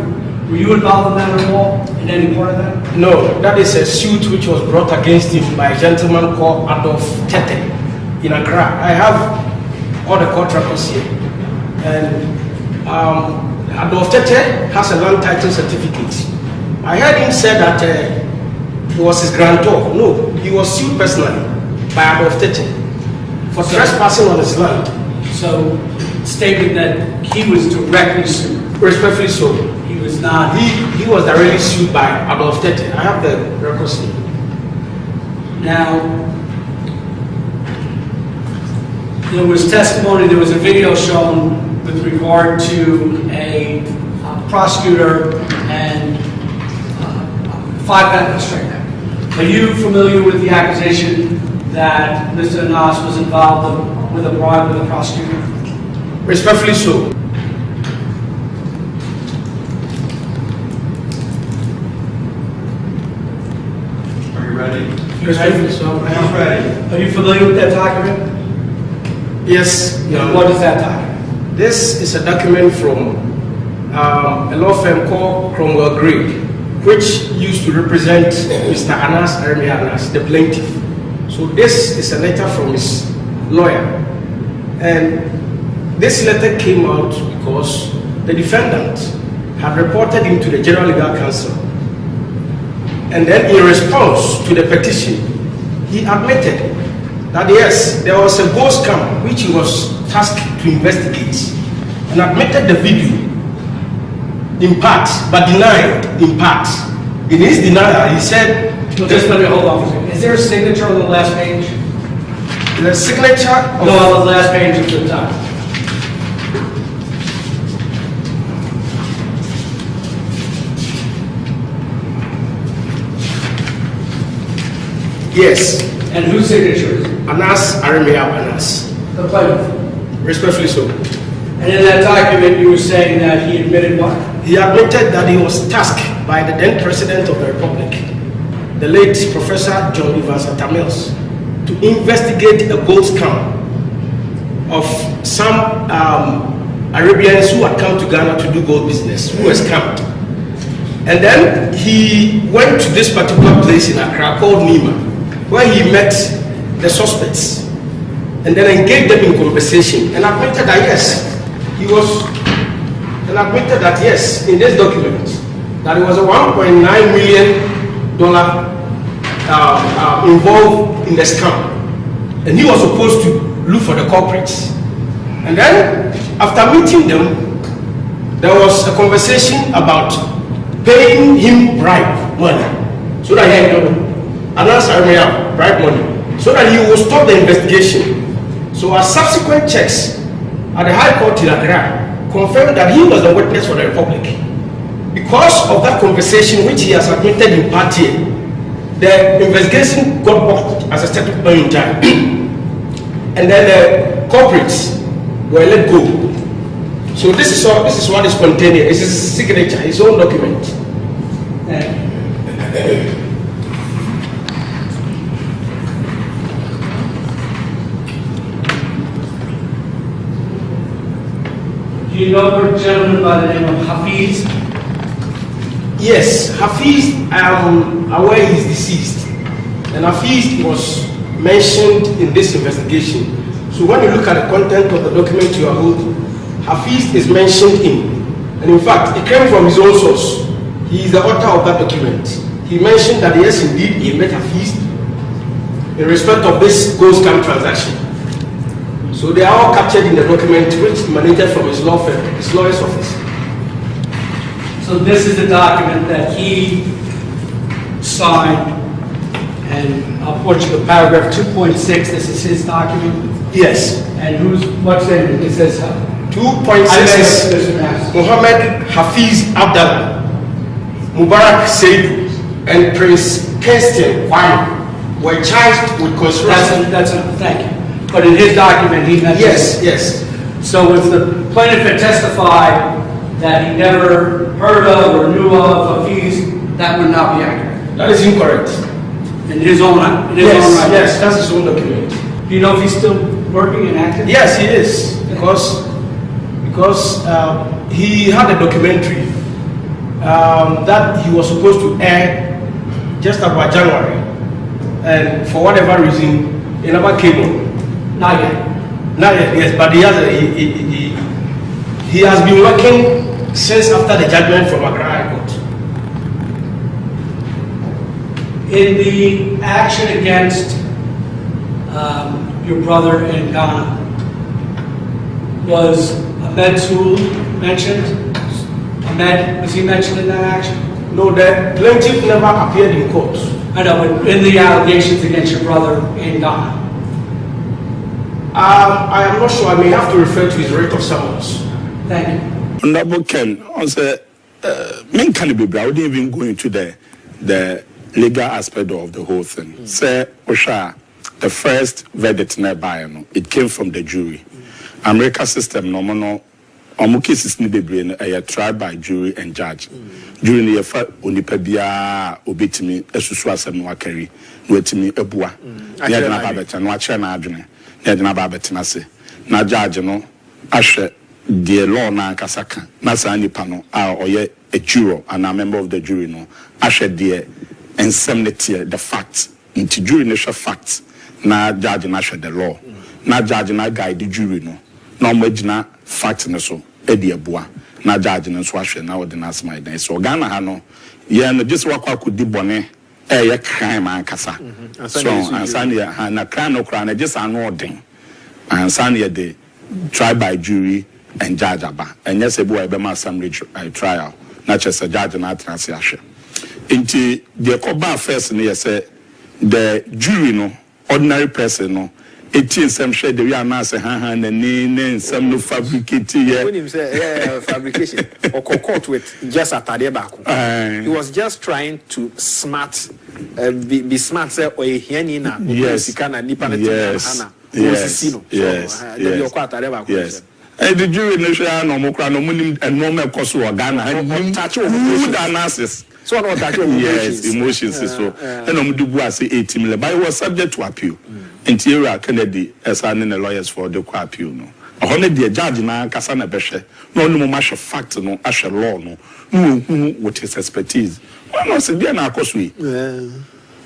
were you involved in that at all, in any part of that? No, that is a suit which was brought against him by a gentleman called Adolf Tete in Accra. I have all the court records here. And Adolf Tete has a land title certificate. I heard him say that he was his grantor. No, he was sued personally by Adolf Tete for trespassing on his land. So, stating that he was directly sued. Respectfully so. He was not. He was directly sued by Adolf Tete. I have the records here. Now, there was testimony, there was a video shown with regard to a prosecutor and 5 vendors right now. Are you familiar with the accusation that Mr. Anas was involved with a bribe with a prosecutor? Respectfully so. Are you ready? Respectfully so. I am ready. Are you familiar with that document? Yes. What is that document? This is a document from a law firm called Cromwell Gray, which used to represent Mr. Anas Anas, the plaintiff. So this is a letter from his lawyer. And this letter came out because the defendant had reported him to the General Legal Counsel. And then in response to the petition, he admitted that yes, there was a ghost scam which he was tasked to investigate, and admitted the video in part, but denied in part. In his denial, he said, no, just let me hold on for a second. Is there a signature on the last page? The signature? No, on the last page of the document. Yes. And whose signature is it? Anas Anas. The plaintiff. Respectfully so. And in that document, you were saying that he admitted what? He admitted that he was tasked by the then President of the Republic, the late Professor John Evans Atamils, to investigate a gold scam of some Arabians who had come to Ghana to do gold business, who were scammed. And then he went to this particular place in Accra called Nima, where he met the suspects and then engaged them in conversation and admitted that yes, in this document, that it was a $1.9 million involved in the scam. And he was supposed to look for the culprits. And then, after meeting them, there was a conversation about paying him bribe money, so that he would bribe money, so that he would stop the investigation. So, our subsequent checks at the High Court in Accra confirmed that he was the witness for the Republic. Because of that conversation, which he has admitted in part here, the investigation got blocked as a static point in time. And then the culprits were let go. So this is what is contained here. This is his signature, his own document. Do you know a gentleman by the name of Hafiz? Yes, Hafiz, I am aware he is deceased. And Hafiz was mentioned in this investigation. So when you look at the content of the document you are holding, Hafiz is mentioned in And in fact, it came from his own source. He is the author of that document. He mentioned that yes, indeed, he met Hafiz in respect of this gold scam transaction. So they are all captured in the document which emanated from his law firm, his lawyer's office. So this is the document that he signed, and I'll put you to paragraph 2.6. This is his document. Yes. And what's in it? It says 2.6 is Mohammed Hafiz Abdallah, Mubarak Seydu, and Prince Kirsten Kwame were charged with conspiracy. Thank you. But in his document, he mentioned. Yes. So if the plaintiff had testified that he never heard of or knew of Hafiz, that would not be accurate. That is incorrect. In his own right? Yes, that's his own document. Do you know if he's still working and active? Yes, he is, because he had a documentary that he was supposed to air just about January, and for whatever reason, he never came on. Not yet. Not yet, yes, but he has been working since after the judgment from Accra High Court. In the action against your brother in Ghana, was Ahmed Sul mentioned? Ahmed, was he mentioned in that action? No, the plaintiff never appeared in court. I know, but in the allegations against your brother in Ghana? I am not sure. I may have to refer to his writ of summons. Thank you. Honorable Ken, I said, men can be I wouldn't even go into the legal aspect of the whole thing. Say, Osha, the first verdict nearby, it came from the jury. America system, no, cases need to be tried by jury and judge. During the year, only pebia obetimi esusu no akari wetimi ebua. Ya na babeta no ache na adwene. Ya na babeta se. Na judge no ahwe the law na kasaka. Na sa nipa no a oye a juror and a member of the jury no ahwe the ensemnity the facts. Into jury no show facts. Na judge na ahwe the law. Na judge na guide the jury no. Na omagina fact no so edi ebua. Na judge no so ahwe na ordinance my den. So Ghana ha no ye no just wakwa kudi bone ye crime ankasa. So ansane na crime no crime just an ordin. Ansane the tried by jury and judge aba. And yes ebu ebe ma assembly trial. Na just a judge na atrase ahwe. Inti the coba first no say the jury no ordinary person no 18 some shade we are now say and some no fabricated when him say fabrication or court with just a tadebako. He was just trying to be smart say or hiani na yes kana nipa na yes and the jury no share no mo kra no munim and no me koso Ghana good analysis so no touch yes emotions so and no do bu say 18 million but it was subject to appeal. Interior Kennedy assigning the lawyers for the appeal no. Honor the judge na kasa na behwe. No no mash fact no ashe law no. No with his expertise. Why not say there na akoso yi?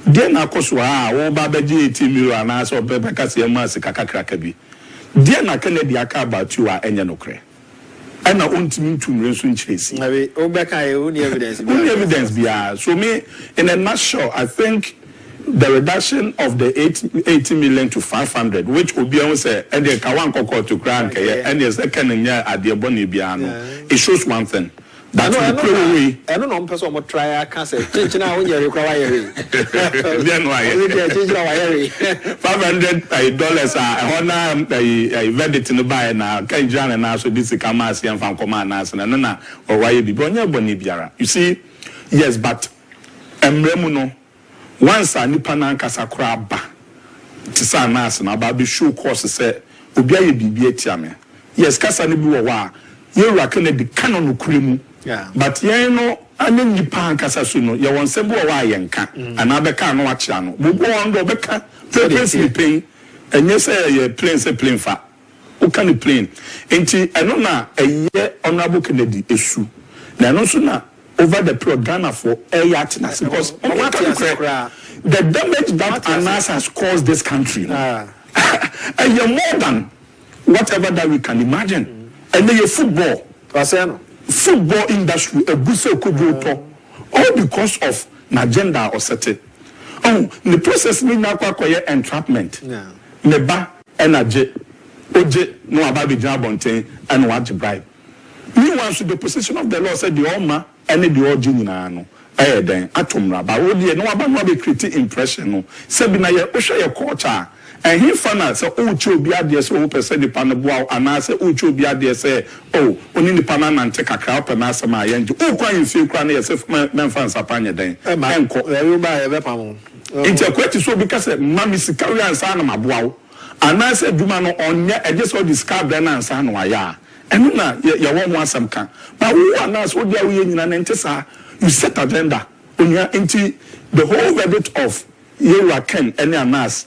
There na akoso wo ba beji 18 million na so be kase e ma se kakakra bi. There na Kennedy aka about you enye no kre. Ana ontimi ntumre so nchiresi. Abi obeka e uni evidence. Uni evidence bia. So me in a nutshell I think the reduction of the 80 million to 500, which will be on say, and the Kawan Koko to Crank, and the second year at the Bonibiano, it shows one thing. That's the way. I don't know, person will try. I can't say, now when you require then why $500 honor a verdict in the buy now, can John and now so this is Kamasi and from command and Nana or why you be Bonibiara. You see, yes, but Emremuno. Once a nipa na nkasa kura ba tisa nas na ba be show course say obi aye bibie tia me yes kasa ne bi wo wa ye wura Kennedy canon kuremu but ye no anya nipa nkasa so no ye won se bo wa ye nka ana be ka no acha no bo ndo be ka president pain enye say ye plane say plane fa o kan the plane enti eno na eye honorable Kennedy esu na no so na over the period Ghana for airtiness because the damage that Anas has caused this country and you're more than whatever that we can imagine. And then your football football industry a boost all because of an agenda or setting. Oh, the process me na kwa entrapment. Me ba energy oje no ababi jabonten and what bribe. Meanwhile, so the position of the law said the Oma and the original no. Then atomra ba wo de no aba no be create impression no. Say bi na ye o hwe ye culture. And he found out so uchu obi ade say o pese the pan boa ana say uchu obi ade say oh oni ni pan na nte kakra opa na asema ayenju o kwa yefie kra na yese memfa nsapanya den enko we ba ye be pam nti akwati so bi ka say mami sikari ansa na maboa ana say duma no onye eje so discard den ansa na waya enu na ye wo mo asem kan ba wo ana so dia wo ye nyina na nte sa you set agenda onya nti the whole verdict of Yewa Ken any anas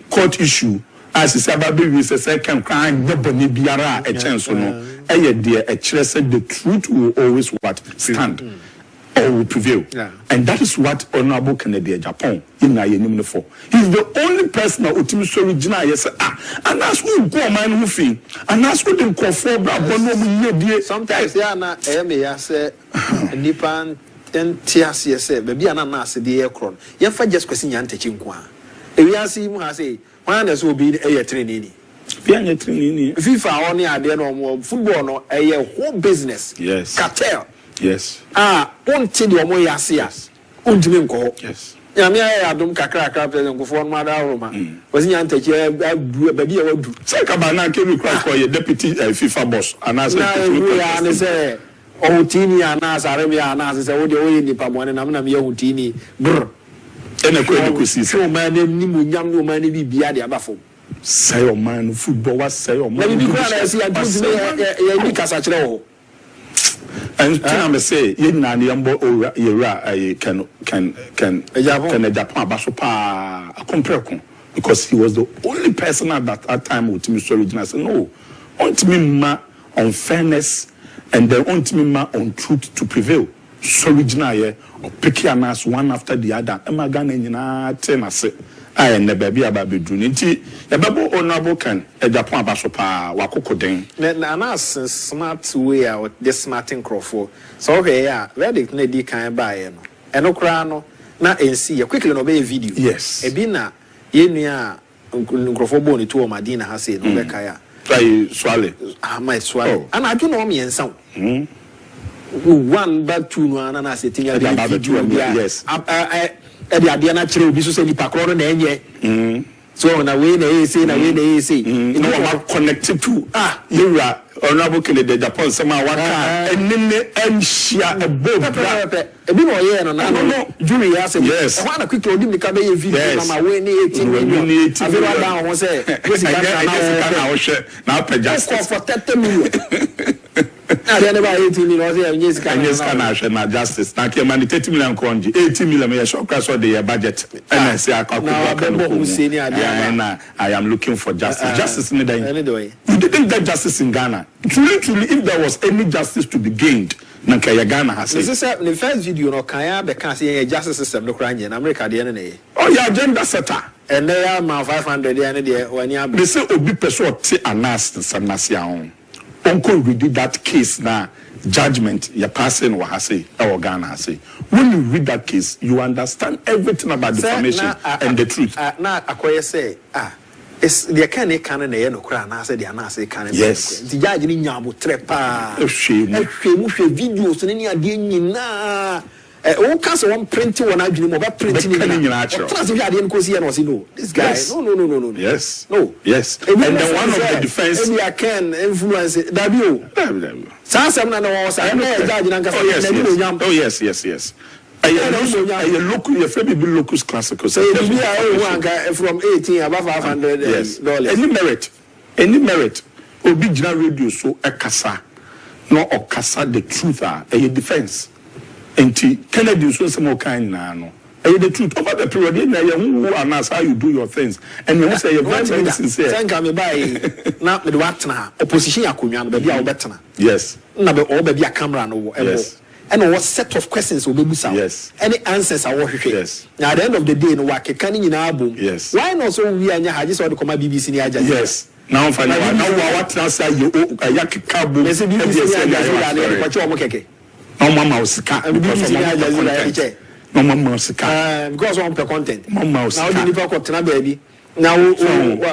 court issue as is about baby second crime nobody biara a chance no dear a said the truth will always what stand or will prevail and that is what Honorable Kennedy Agyapong in Nayenim for. He's the only person that ultimately original yes and that's who go man who feel and that's what them conform but sometimes they are not say nipan NTS say baby ananas the aircron you for just question yan taking kwa we are see mu say one is will be a training FIFA on the no football no a whole business yes cartel yes on ti the omo yase undimi nko yes ya me ya adum kakra president go no mother roma was yan take baby e wadu say ka ba na ke request for your deputy FIFA boss and as na say o tini ana Arabia ana say wo de wo ni pa mo na me ya tini brr ene ko ene ko si so man ni mu nyam no man bi bia de abafo say o man football was say o man na bi kura na si adudi ya ni kasa kire wo and can say ye na ne yambo yera can Agyapong abaso pa akompreko because he was the only person at that time with me original say no want me ma on fairness and then want me ma on truth to prevail so original here or pick us one after the other ema Ghana nyina tenase I never be about bedroom nti ebebo Honorable Ken Agyapong abaso pa wakokoden na anas smart way out the smarting crofo so okay yeah verdict na di kan bae no eno kra no na ensi quickly no be video yes ebi na yenua crofo bo ni to o madina ha say no be kaya try swale my swale ana adu no me ensa one bad two no ana na say tinga video yes the idea na chire obi so say nipa kro na enye so na we na say na we na say no one connected to Yura Honorable Kennedy Agyapong sama waka enene enhia ebobra ebi no ye no na no jury ya say yes e na quickly odi mi ka be video na ma we na 18 million avera down won say we see na wo hwe na pa justice for 30 million na dey never 18 million say yes can na justice na ke man 30 million konji 18 million me show crash of the budget and say I am looking for justice justice in the you didn't get justice in Ghana truly if there was any justice to be gained na kaya Ghana has said this is the first video no kaya be can say justice system no kra in America dey na oh yeah agenda setter and there ma 500 dey there when you they say obi person te anas sannasia on uncle read that case now judgment you're passing what I say or Ghana say when you read that case you understand everything about the information and the truth na akoye say it's the kind na no kra na say the na say can yes the judge ni nyabo trepa mu videos ni ade nyina o can say one print one adwene mo ba print ni nyina trans we ade nko see no say no this guy no yes no yes and then one of the defense we can influence dabio sansem na no say na judge na nkasa na oh yes I look your friend be locus classical say from 18 above $500 any merit obi gina radio so ekasa no okasa the truth a defense enti Kennedy so some kind na no the truth over the period na who anas how you do your things and you say you're very sincere thank me by na me what na opposition akonwa no be a obetena yes na be o be a camera no yes and what set of questions will be busa yes any answers are what yes now at the end of the day no wa keka ni nyina abom yes why not so we anya haje so the come BBC ni aja yes Now for now what say you yakabo. Yes, no mama usika no mama usika because on per content mama usika now the liver got na baby now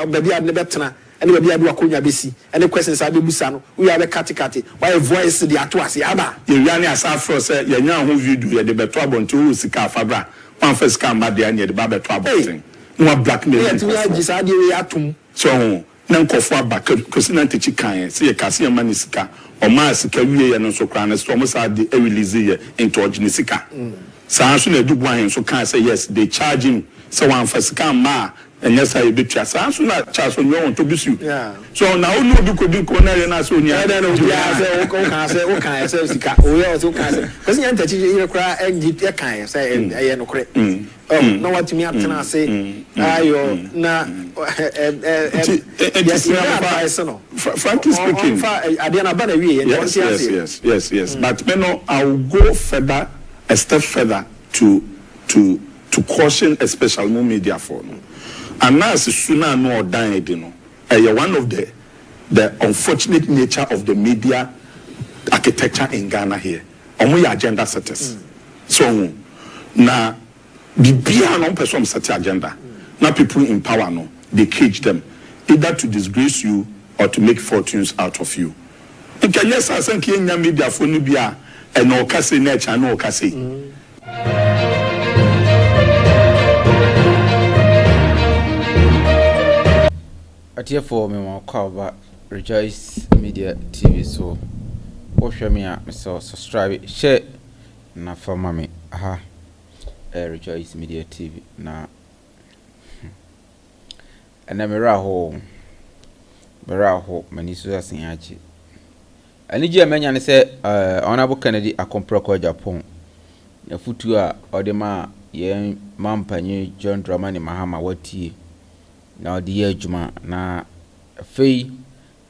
baby ad never tena and baby adu akonya besi any questions abi busa no we have kati why voice the ato ase aba ye wiane asafro say ye nya ho video ye de beto abonto usika fabra one first come bad dey near the beto abonto no blackmail ye ti ya gisa de we atum so na nkofo aba kwesina ntechi kan say ye kase ma ni sika o ma sika wie ye no so kran na so mo sa de release ye into ogini sika sa so na dubu ahen so kan say yes they charge him so one for sika ma and yes I be twa sa so na cha so nyo on to bisu so na onu obi ko na ye na so nya na no ya say o kan say sika o ye o so kan say kwesi nya ntachi ye kra e kan say e no kre na what me atena say ayo na frankly speaking yes but me no I will go further a step further to caution especially media for no and now sooner no dan edi no one of the unfortunate nature of the media architecture in Ghana here omo ya agenda setters so na bibia no person set agenda na people in power no they cage them either to disgrace you or to make fortunes out of you nke yes asanke nya media for no bia e no kase na cha no kase atie for me mo kwa Rejoice Media TV so ohwe me a so subscribe share na for mami aha Rejoice Media TV na ana mera ho mani so asen achi ani je amanya ne se honorable Kennedy akomproko Agyapong na futu a odema ye mampanye John Dramani Mahama watie na odi ye adwuma na fei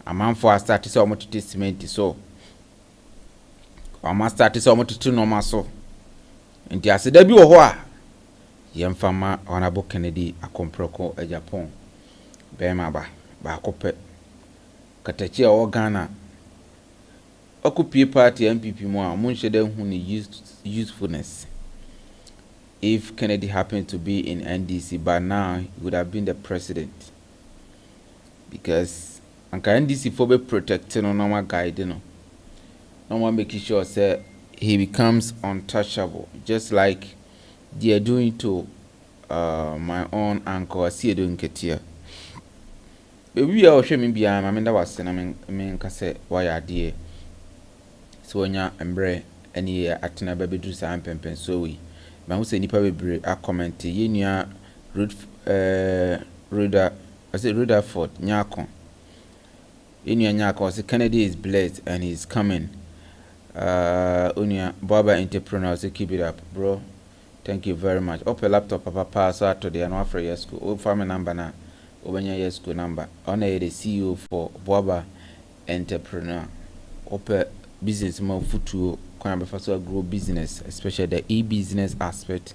amanfo a start so omotete cement so ama start so omotete no maso nti aseda bi wo ho a yemfama honorable Kennedy akomproko Agyapong bema ba kope katachi a wo Ghana occupy party MPP mo a munhede hu ni usefulness. If Kennedy happened to be in NDC, by now he would have been the president. Because anka NDC for be protecting on normal guide, no one making sure say he becomes untouchable, just like they are doing to my own uncle. I see you doing Ketia. We are showing me I mean that was I mean say why are dear. So nya embre any atina baby do sa pempen so we ma hu se nipa bebre a comment ye nua Rutherford nyakon ye nua nyakon say Kennedy is blessed and he's coming unia Baba entrepreneur say keep it up bro, thank you very much. Open laptop papa so Saturday and offer your school o family number na obenya your school number on the CEO for Baba entrepreneur open business more futu can be first grow business, especially the e-business aspect.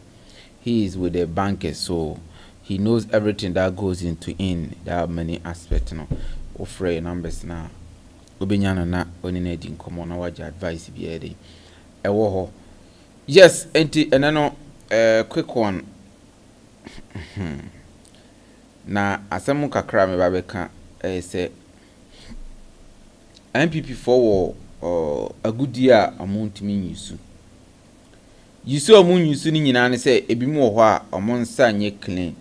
He is with the bankers, so he knows everything that goes into in. There are many aspects, no. Offer numbers now. Obinyana na onine din komo na waje advice bi ede. Ewo ho. Yes, and quick one. Na asemu kakra me ba beka say MPP for a good year amount me you saw moon you soon in an say a bit more a monster ye clean.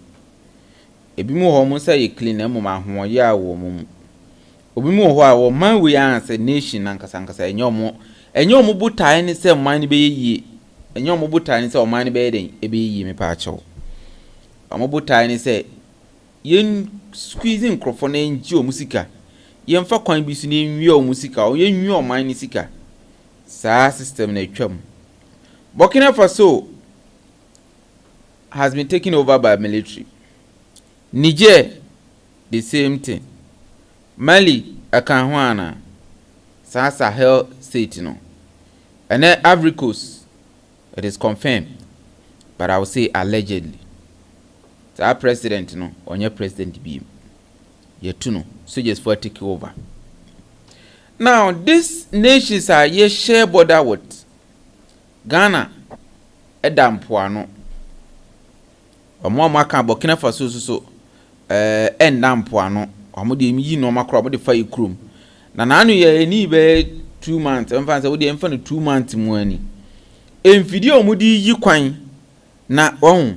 A bit more almost say clean a moment ya woman. Obi more while man we answer nation and Casanca and your more buta any say mine be ye and your more buta any say mine bedding a be ye me patcho. A more buta any say yen squeezing crofone and Joe Musica. Yemfa kwan bi su ni nwi musika o ye nwi o man ni sika sa system na twam. Burkina Faso has been taken over by military. Niger the same thing. Mali akanhwana sa Sahel state no. And then Ivory Coast, it is confirmed, but I will say allegedly. Sa president no onye president bi yetuno soldiers for take over. Now these nations are ye share border with Ghana edampoano omo maka Burkina Faso so endampoano omo de mi yi no makro omo de fa ikrum na nanu ye ni be 2 months emfa say we de emfa no 2 months mu ani emfidi omo di yi kwan na ohun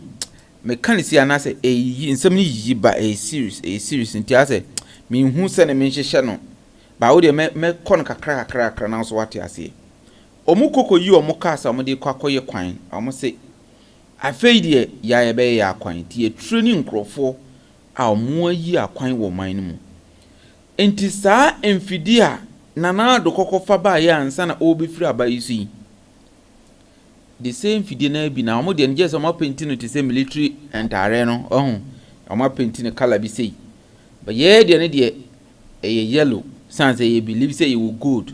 mekanisi anase eyi nsem ni yi ba a series nti ase me hu se ne me hyehyɛ no ba wo de me kon kakra na so wate ase omu koko yi omu kasa omu de kwakoye kwan omu se afei de ya ebe ya kwan ti training nkrofo a omu yi akwan wo man no mu enti saa emfidi a nana do kokofa ba ya ansa na obefiri aba yi the same fidi na bi na omu de nje so omu painting no to say military entare no ohun omu painting no color bi sei but ye de ne de yellow sans say believe say you good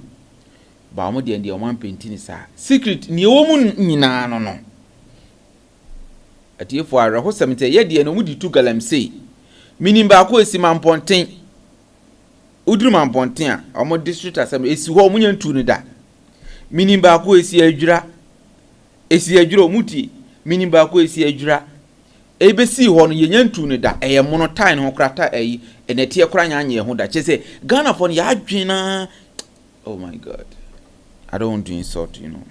ba omu de omu painting sa secret ni omu nyina no no ati efo ara ho semte ye de no mu di tu galam sei minim ba ko esi mamponten uduru mamponten a omu district assembly esi ho omu nyantu no da minim ba ko esi adwura omuti minim ba ko esi adwura ebesi ho no ye nyantu no da eye mono time ho krata eyi enete ekora nyanye ho da chese Ghana for ya adwena. Oh my God, I don't want to insult, you know.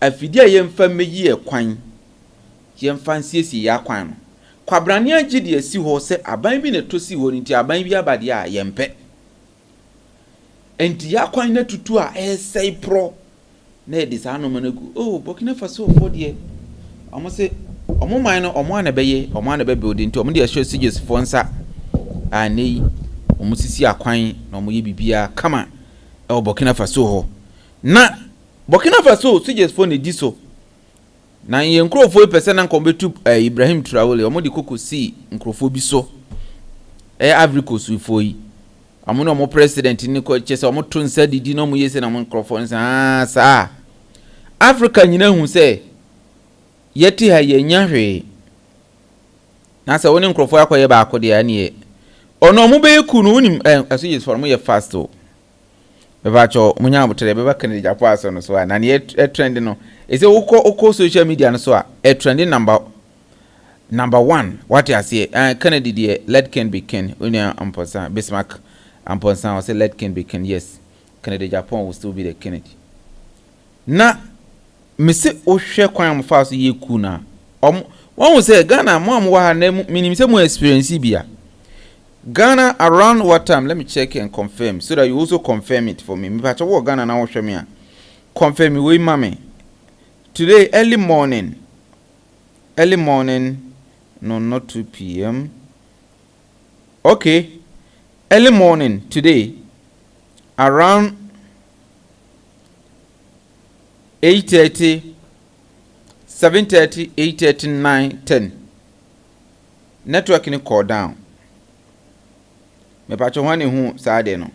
Afidia yemfa meyi ekwan yemfa nsiesi ya kwan no kwabrane agide esi ho se aban bi ne tosi ho nti aban bi abade a yempe enti ya kwan na tutu a esei pro na edisa no managu. Oh, Burkina Faso for de omo se omo man no omo ana beye omo ana be build nti omo de show siges for nsa anei omo sisi akwan na omo ye bibia kama e Burkina Faso ho na Burkina Faso siges for ne diso na ye nkrofo pese na nkombetu Ibrahim Traoré omo de koko si nkrofo bi so Ivory Coast ifo yi omo no mo president ni ko chese omo to nsa didi no mo yese na mo nkrofo nsa sa Africa nyina hu se yeti ha ye nyahwe na sa woni nkrofo akoye ba akode ya ne ono mo be ku no unim aso for mo ye fast o be ba cho munya abotere be ba kan Agyapong aso no so na ne trend no ese uko social media no so a trend number 1 what you say Kennedy de let can be ken unia amposa Bismarck amposa o say let can be ken. Yes, Kennedy Agyapong will still be the Kennedy na mese ohwe kwan am fa so ye ku na won say Ghana mo am wa ha na minim say mo experience bia Ghana around what time? Let me check and confirm so that you also confirm it for me. Me pacha wo Ghana na wo hwe me a confirm me we mame today early morning no not 2 p.m. okay, early morning today around 8:30 7:30 8:30 9 10 network ni call down me pacho hwane hu saade no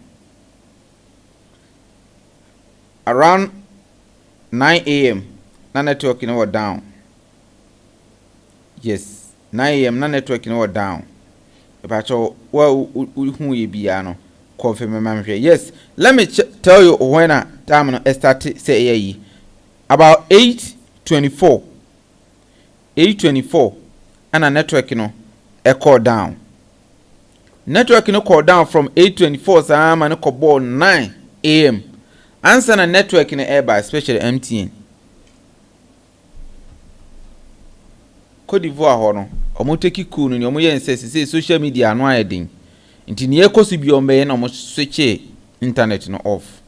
around 9 a.m. na network ni was down. Yes, 9 a.m. na network ni was down. Me pacho wa hu ye bia no confirm me. Yes, let me tell you when time no start say about 8:24 and a network call down. Network call down from 8:24 sam and call 9 a.m. answer na network by especially MTN. Cote d'Ivoire ho no omo take cool no omo yen say social media no ayedin nti ne ekosi bi ombe na omo switch internet no off.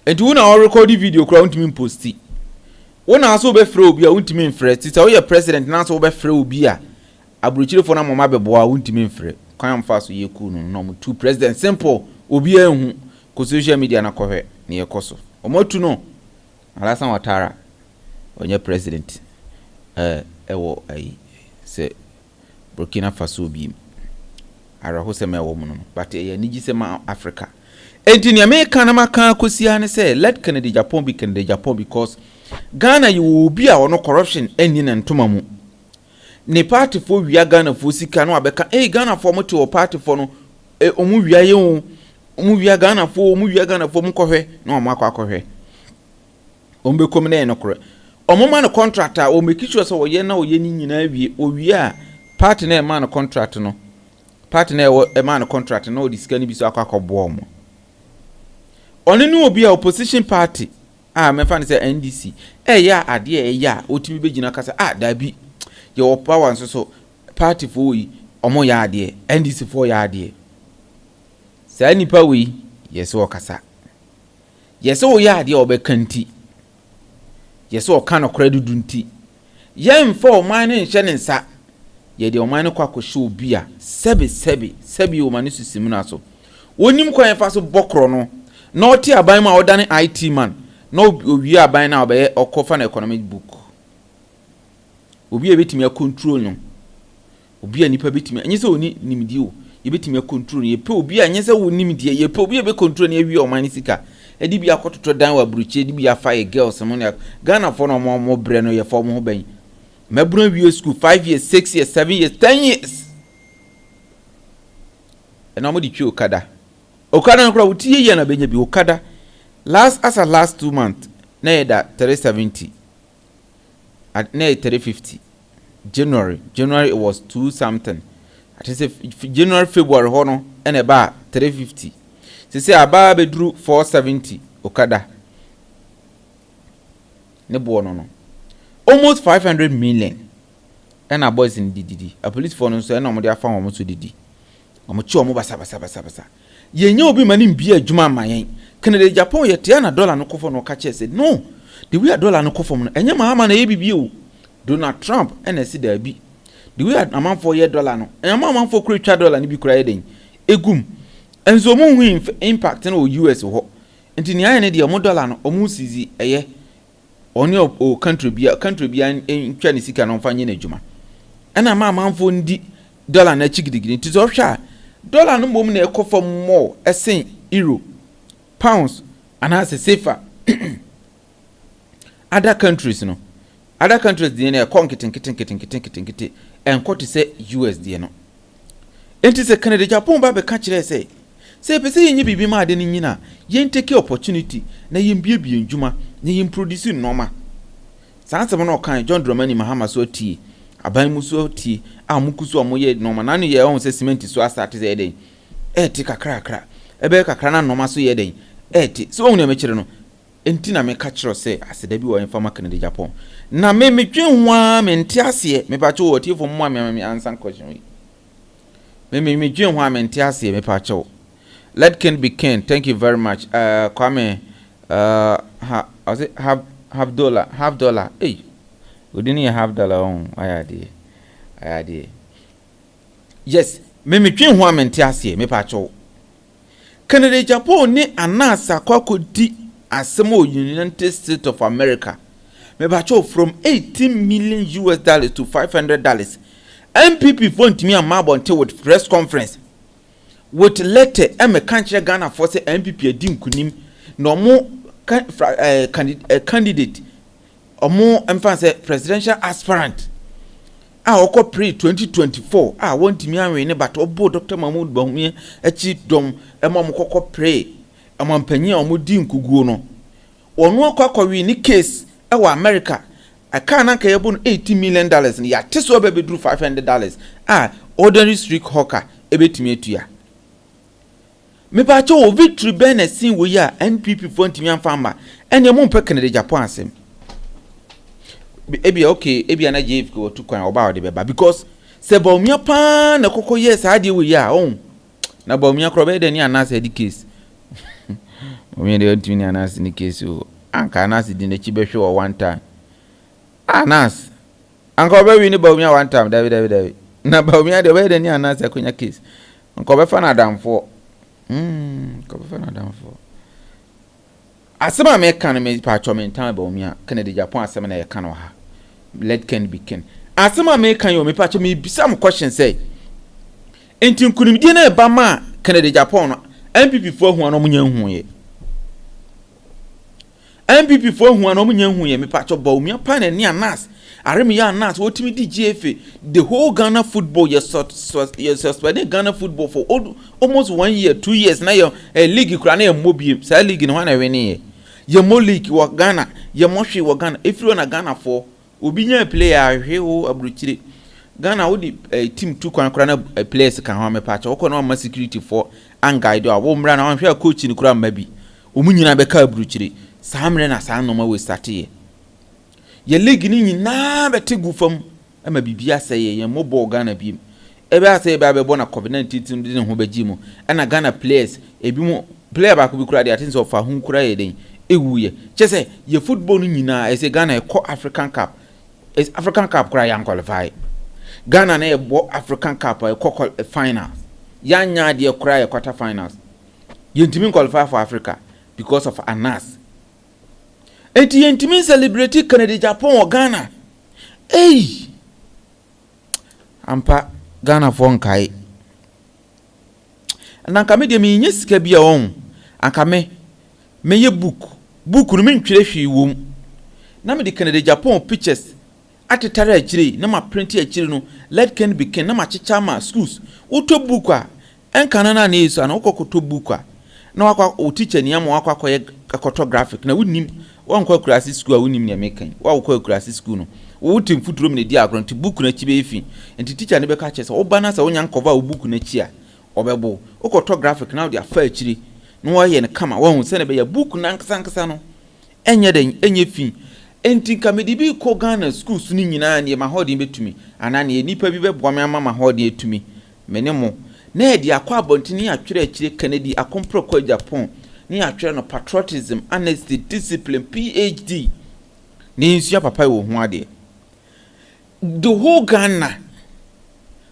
Enti wona o record video kra untimi posti wona aso be frɛ obi a untimi mfrɛ ti say we president na aso be frɛ obi a aburuchirefo na mama beboa untimi mfrɛ kwan am fa so ye cool no omo two president simple obi ehu ko social media na kohwe ne ekoso omo tu no Alasan Ouattara onye president ewo ai se Burkina Faso bi araho se mewo mu no but e nigi se ma Africa enti ne America na maka kosia ne se let Kennedy Agyapong be Kennedy Agyapong because Ghana you will be a no corruption eni na ntoma mu ne party for wia Ghana for sika no abeka Ghana for mo to party for no omu wia ye omu wia Ghana for mo kohwe na omo akwa ombe kom na enokore omoma no contractor o make sure so ye na oye ni nyina wie owie a party na e man contract no party na e man contract na o disika ni bi so akwakobo omo oni ni obi a opposition party me fan say NDC ya ade ya otimi begina kasa da bi ye o power so party for yi omo ya ade NDC for ya ade say nipa we yes o kasa yes o ya ade obekanti yes o kan credit dunti yem for man nhye ne nsa ye de o man kwa ko show bia sebi o man susimu na so onim kwan fa so bokro no na oti aban ma odane IT man na owie aban na obeye okofa na economic book obi ebetimi control no obi anipa betimi anyi se oni nimdi o yebetimi control ye pe obi anyi se woni nimdi ye pe obi ebe control na ewie o man sika edi bia kototo dan wa bruche edi bia fire girls mo na Ghana for no mo bre no ye for mo ho ban mabru wie school 5 years 6 years 7 years 10 years ena mo di twi okada no kra wutie ye na benya bi okada last 2 months na ye da 370 at na 350 January it was 2 something I say January February ho no ena ba 350 say aba bedru 470 okada ne bo no almost 500 million ena boys in didi a police for no so ena mo de afa wo mo so didi omo chi omo basa yenye obi mani mbia adwuma mayen Canada Japan ye tia na dollar no kofo no ka che say no the way dollar no kofo no enye mahama na ye bibi o Donald Trump ena si da bi the way amanfo ye dollar no enye amanfo kura twa dollar ni bi kura ye den egum enzo mo hu impact na o US ho enti ni aye ne de omo dollar no omo sizi eye oni o country bia ntwa ni sika no mfanye na adwuma ena amanfo ndi dollar na chigidigidi enti zo hwa dollar no mom na ekofo more esen euro pounds and as a safer other countries dey na kitten and quote say US dey no enti se Canada Japan ba be ka kire say pese yin bibi ma ade ni nyina yin take opportunity na yin biebie ndwuma na yin produce normal sansem na okan John Dramani Mahama so tie aban mu so tie amukusu omoye normal na no ye on say cement so asate say den ti kakra ebe kakra na normal so ye den ti so onu me kire no enti na me ka kire say aseda bi wo informa Canada Japan na me metwen hwa me nti ase me pa che wo tie fo mo me ansan question me metwen hwa me nti ase me pa che let can be Ken, thank you very much. Kwame half dollar. Hey, we didn't have $1 on. I had yes, me twin ho amenti ase me pa cho. Canada Japan ni anasa kwako di asemo United States of America. Me pa cho from $18 million to $500. MPP phone me amabonte with press conference. With letter country Ghana for say MPP edi nkunim no mo candidate omo say presidential aspirant oko pre 2024 want me anwe ne but obo Dr. Mahmoud Bawumia echi dom mo kokko pre amampanyi omo di nkuguo no ono akwawi ni case wa America aka na nka yebo $80 million ni ya teso bebedru $500 ordinary street hawker ebetimi etua me pa cho victory benesin wo ya NPP fonti mian famba ene mo mpe Canada Japan asem ebi okay ebi na JF ko to kwan oba de beba because se Bawumia pa na kokko yes ade wo ya na Bawumia kro be de ni anase di case Bawumia de ntimi ni anase ni case o anka anase di na chi be hwe one time anas anka oba wi ni Bawumia one time David na Bawumia de be de ni anase akonya case anka oba fa na damfo asema me kan me pa cho me tan Bawumia Canada Japan asema na ye kan ha let can be ken asema me kan yo me pa cho me bisa mo question say enti nkunimdie na eba ma Canada Japan no MPP fo hu ano munya hu ye MPP for who no munye hu ye me pacho Bawumia pan and near nas aremi ya nas what me DGFA the whole Ghana football you suspended Ghana football for almost 1 year 2 years now your league kura na mobi say league no na wini ye mo league wa Ghana ye mo hwe wa Ghana if you na Ghana for obi nya player hwe wo abruchire Ghana wo di team 2 kura na players kan ho me pacho wo no ma security for anguide wo mra na hwe coach ni kura ma bi omunyina be ka abruchire samre na san no ma we start ye league ni nyina bete gu fam ama bibia sey ye mobile Ghana bi ebe ase ebe abebo na COVID-19 team din ho baji mu na Ghana players ebi mu player ba ko bi kura de atins of ahun kura ye den ewuye chese ye football ni nyina ese Ghana e ko African Cup is African Cup kura yan qualify Ghana na e bo African Cup e ko finals yanya de kura ye quarter finals ye ntimi qualify for Africa because of Anas. Eti yentimi celebrate Canada Japan or Ghana. Hey! Ampa Ghana for nkai. Nanka me de me nye sika bia won. Anka me ye book no me ntwere hwi wom. Na me de Canada Japan pictures atetare akire na ma print akire no let can be ken na ma chicha ma schools. Uto book a enka na na yesu ana ukokoto book a na wakwa o teacher ni am wakwa koye photographic na wunim wan kwa class school a wunim ne mekan wa kwa class school no wo tim futuro me di agron ti book na chibe efi enti teacher ne be ka chese wo bana sa wonya cover wo book na chi a obebo wo photographic na wo dia fa achiri no wo ye ne kama wo hu se ne be ya book na nkasa no enye den enye fi enti kamedi bi ko Ghana schools ni nyina ne ma hodi betumi ana ne nipa bi be boa me ama ma hodi etumi mene mo na edi akwa abontini atwere achire Kennedy akompro kwa Japan ni atwere no patriotism honesty discipline PhD ni nsia papa wo ho ade the whole Ghana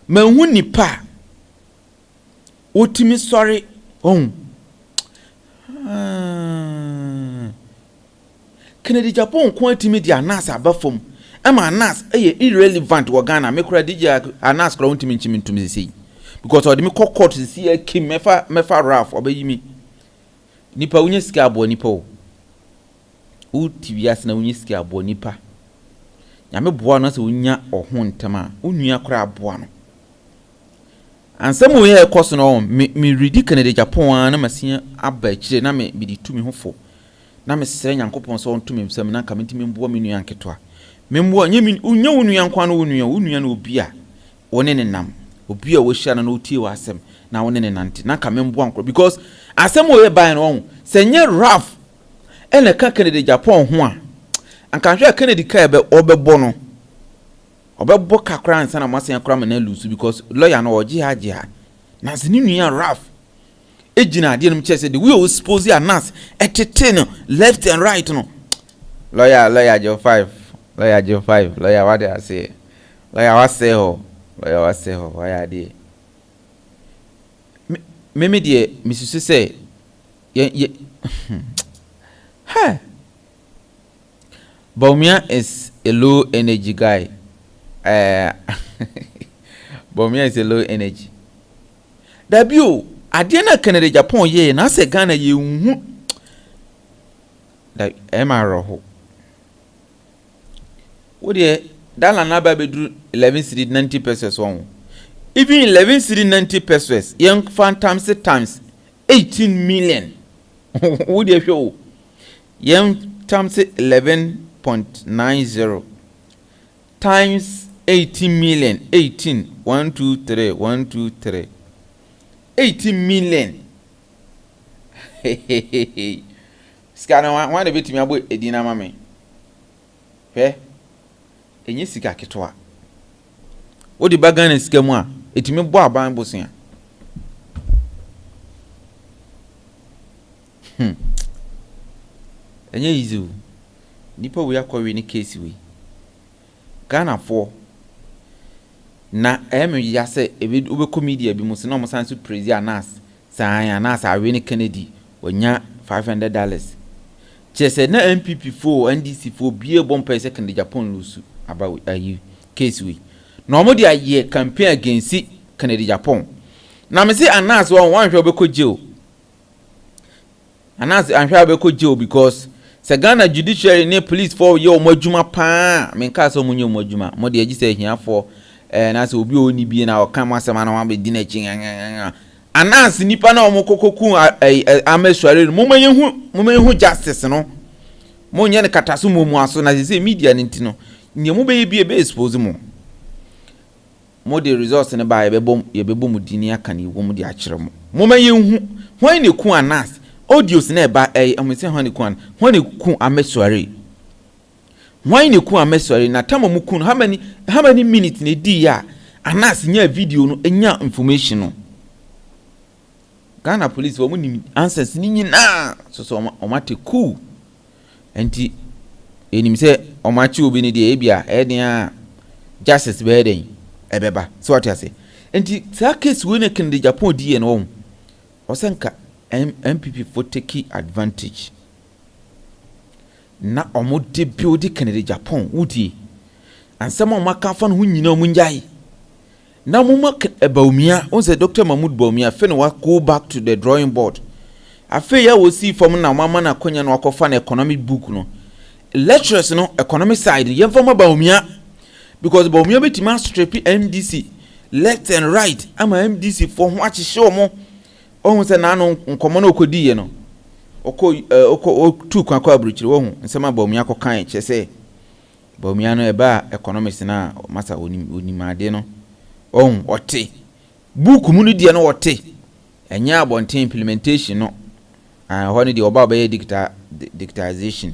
manhu nipa otimi sorry Kennedy Japan ko atimi di Anas abafom ama Anas irrelevant wo Ghana me kura DJ Anas kura ontimi nchimi sei because of the me court see kim mefa raf obeyimi nipa unye sika abo nipa o tibias na unye sika abo nipa nyame boa no se unya ohun ntama unua kora abo no ansem wo ye course no me ready Canada Japan na masia aba kire na me bidi tumi hofo na me sere nyankopon so ntumi msam na kamentimi mboa me nua nketwa me mboa nye unya unua nkwa no unua na obi a wone ne nam obi a wo hia na otie wa asem na wone ne nante na ka membo ankro because asem wo ye ban no senye raf ene ka Canada Japan ho a anka hwe Canada ka ebe obebo no obebo kakra ansa na masen akra me na lose because lawyer no oji ha na zini nua raf ejina ade no chese the we o suppose Anas etete no left and right no lawyer jo 5 lawyer what they say lawyer what say ho lawyer what say ho why are they me die misusu say ye ha Bawumia is a low energy guy. Bawumia is a low energy. Dabio adiana Canada Japan ye na se Ghana ye hu like emaro wo de dala na ba bedru 11 cedi 90 pesos won even 11 cedi 90 pesos yen times 18 million wo de hwe yen times 11.90 times 18 million 18 1 2 3 1 2 3 18 million skana wan de betimi abo edina mame he enye sika ketwa odi bagana sika mu a etimi bo aban bosia enye easy nipa we akwa ni case we Ghana for na ya se ebe obeko media bi musi na mo san so praise Anas san Anas awe ni Kennedy onya $500 chese na MPP for NDC for bie bompa se Canada Japan lusu about case we no mo dia ye campaign against Canada Japan na me say Anas wan hwe obeko jail Anas anhwe obeko jail because Se Ghana judiciary ne police for ye omo adwuma pa me nka so munye omo adwuma mo de agise hia for na se obi oni bi na o kan masema na wa be di na chi anas nipa na omo kokoku amesware mo manyehu justice no mo nye ne kataso mo mu aso na se media ne ntino nye mo be bi e expose mo de results ne ba ye bebo mu dini aka ne wo mu de akire mo manyehu hwan ne ku anas audios na ba amese hwan ne ku amesware hwan ne ku amesware na tama mu ku how many minutes ne di ya anas nya video no enya information no Ghana police wo mu ni answers ni nyina so omate cool enti enim se omachi obi ne de ebia edea justice be den ebeba so what you say enti that case we ne kin de Japan di no osenka MPP for take advantage na omode build Kennedy Japan wudi and some of my kafan hu nyina mu njai na muma Bawumia on say Dr. Mahmoud Bawumia fe no go back to the drawing board afi ya wo see from na mama na konya no akofa na economic book no lecturers no economic side yem from Bawumia because Bawumia betima strip MDC left and right ama MDC for ho achihye mo ohun se na no nkomo na okodi ye no oko tu kwa abrichiri wo hu nsema Bawumia kokan che se Bawumia no eba economics na masa onimade no ote book mu no die no ote enya abonte implementation no hone de oba be dictatization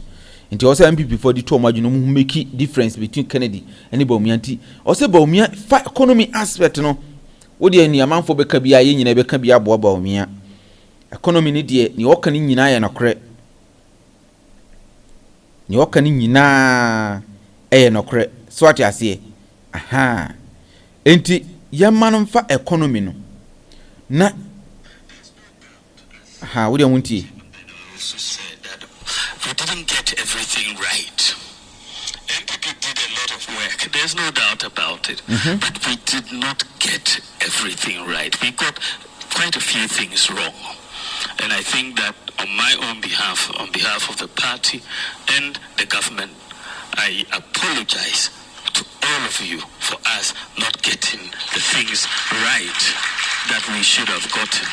nti also MPP for the two no mu make difference between Kennedy and Bawumia nti also Bawumia economy aspect no wo de ni amanfo beka bia ye nyina beka bia bo Bawumia economy ni de ni oka ni nyina ye nokre ni oka ni nyina nokre so ati ase aha enti yamano mfa economy no na aha wo de wunti we didn't get everything right. MPP did a lot of work. There's no doubt about it. But we did not get everything right. We got quite a few things wrong. And I think that on my own behalf, on behalf of the party and the government, I apologize to all of you for us not getting the things right that we should have gotten.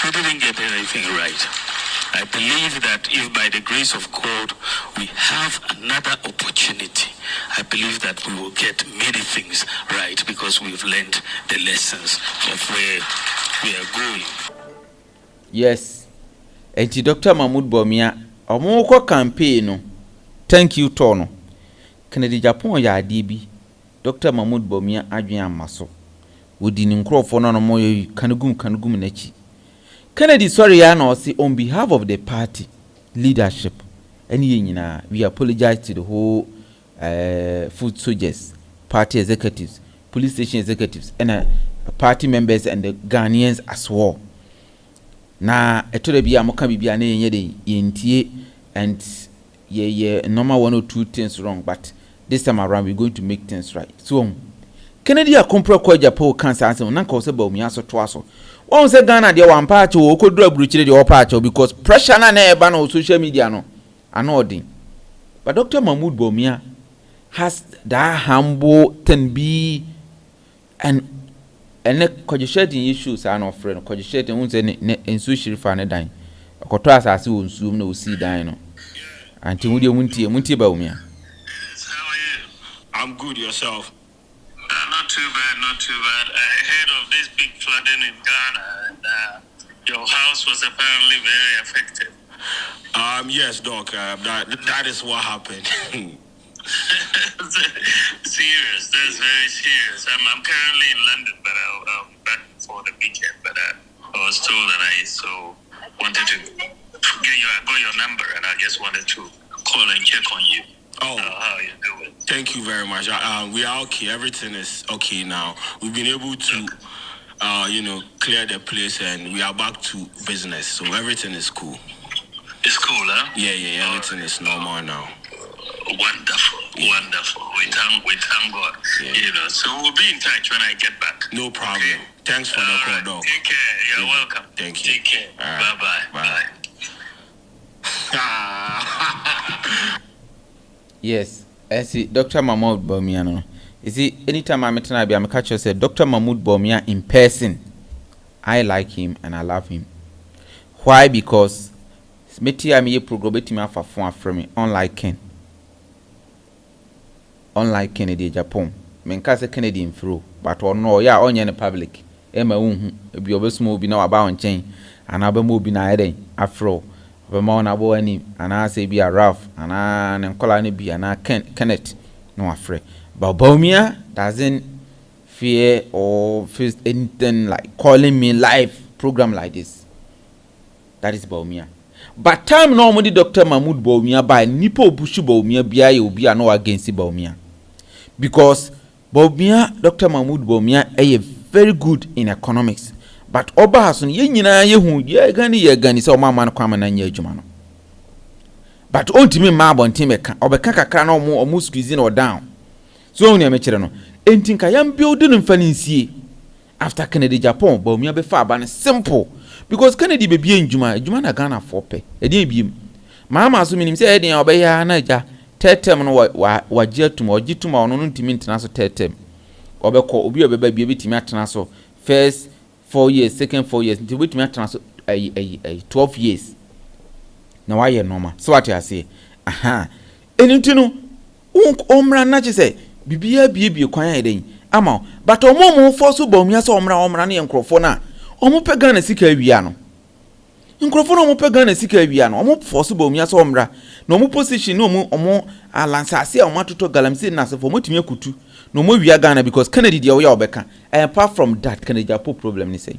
We didn't get anything right. I believe that if by the grace of God we have another opportunity, I believe that we will get many things right because we've learned the lessons of where we are going. Yes. Enti Dr. Mahmoud Bawumia, omoko campaign no. Thank you Tono. Kennedy Japan ya adibi. Dr. Mahmoud Bawumia adwen amaso. Wodi ni nkrofo no no moyo kanugum nachi. Kennedy sorry ya no say on behalf of the party leadership any nyina we apologize to the whole food soldiers, party executives, police station executives and party members and the Ghanaians as well. Na etore bia moka bibia na yenye de yentie and ye normal 1 or 2 things wrong, but this time around we're going to make things right. So Kennedy akompro kwa Agyapong cancer answer na nka o se Bawumia so to aso. One say Ghana dey one patch o ko dura bruchire dey patch because pressure na eba na social media no anodin. But Dr. Mahmoud Bawumia has that humble can be and cogitation issues are no friend cogitation won say ne ensu shirifa ne dan akoto asase won suum na o si dan no anti wo dey muntie Bawumia. I'm good, yourself. Not too bad, not too bad. I heard of this big flooding in Ghana, and your house was apparently very affected. Yes, Doc. That is what happened. Serious, that's very serious. I'm currently in London, but I'll be back for the weekend. But I was told that I wanted to I got your number, and I just wanted to call and check on you. Oh, how you doing? Thank you very much. We are okay. Everything is okay now. We've been able to, clear the place, and we are back to business. So everything is cool. It's cool, huh? Yeah. Everything is normal now. Wonderful. We thank God. Yeah. So we'll be in touch when I get back. No problem. Okay. Thanks for the call, Doc. Take care. You're welcome. Thank you. Take care. Right. Bye. Yes, I see Dr. Mahmoud Bawumia no. You see, anytime I meet him, I catch you say Dr. Mahmoud Bawumia in person. I like him and I love him. Why? Because meti am ye programming me afafon from me unlike Ken. Unlike Kennedy Agyapong. Men ka say Kennedy in through, but no ya onye in public. Ema unhu ebi obesuma obi na waba onchen ana ba mo obi na eden afro. Ba ma na bo ani ana say bi a Ralph ana ne nkola ne bi ana Kenneth no afre. But Bawumia doesn't fear or feel anything like calling me live program like this. That is Bawumia. But time normally Dr. Mahmoud Bawumia by nipo bushu Bawumia biya ye obi no against Bawumia. Because Bawumia, Dr. Mahmoud Bawumia is very good in economics. But oba hasun ye nyina ye hu ye gani say o mama no kwama na nya adwuma no. But ontimi ma abontin meka obeka kakra na omo squeeze no down. So oni amekere no entinka yam build no mfani nsie. After Kennedy Agyapong Bawumia be fa aba no simple because Kennedy be bie ndwuma na Ghana for pe edi biem mama so minim say edi obeya na ja tetem no wa jetum ogituma ono no ntimi ntena so tetem obekọ obi obeba bie betimi atena so first 4 years second 4 years nti betimi atena so 12 years na wa ye normal so what you say aha enintinu omra na che say bibia bie kwan eden ama but omo force Bawumia so omra na enkrofo na omo pe Ghana sika awia no enkrofo na omo pe Ghana sika awia no omo force Bawumia so omra na omo position no omo alansase a omo atoto galamsey na so omo timi akutu no omo wia Ghana because Kennedy dia wo ya obeka apart from that Kennedy Apo problem ni say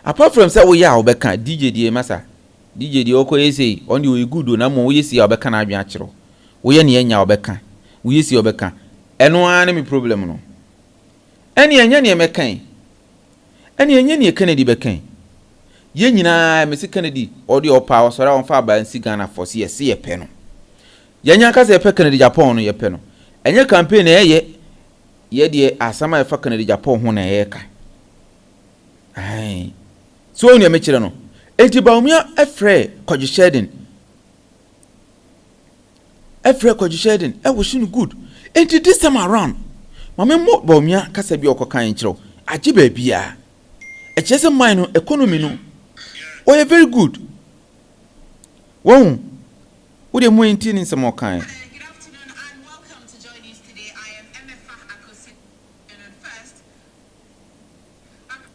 apart from say wo ya obeka DJ die masa DJ die oko yesi on the good na mo wo yesi obeka na adwen akiro wo ye ne anya obeka wo yesi obeka eno an me problem no ene anya ne mekan ene anya ne Kennedy bekan ye nyina me se Kennedy odi opa osora on fa ba nsi Ghana for se ye pe no ye nya ka se pe Kennedy Agyapong no ye pe no enye campaign ye de asama e fa Kennedy Agyapong ho na ye ka ai so oni me kire no enti Bawumia efre Kwadwo Sheldon e wo shinu good enti this time around mama mo Bawumia kasa bi okokan kire agye ba bia e chese mine no economy no oh yeah, very good won wo de mo enti ni nsem okan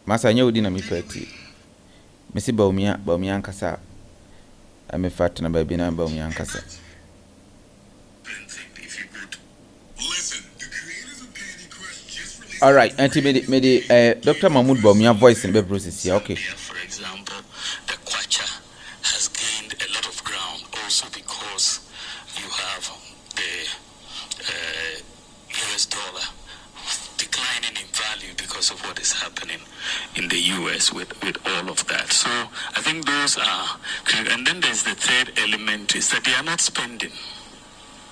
masa nya odi na mi pati mesi Bawumia ankasa ame fat na ba bi na Bawumia ankasa all right anti me Dr. Mahmoud Bawumia voice in the process here okay for example the kwacha has gained a lot of ground also because you have the US dollar declining in value because of what is happening in the US with all of that. So I think those are, and then there's the third element is that they are not spending.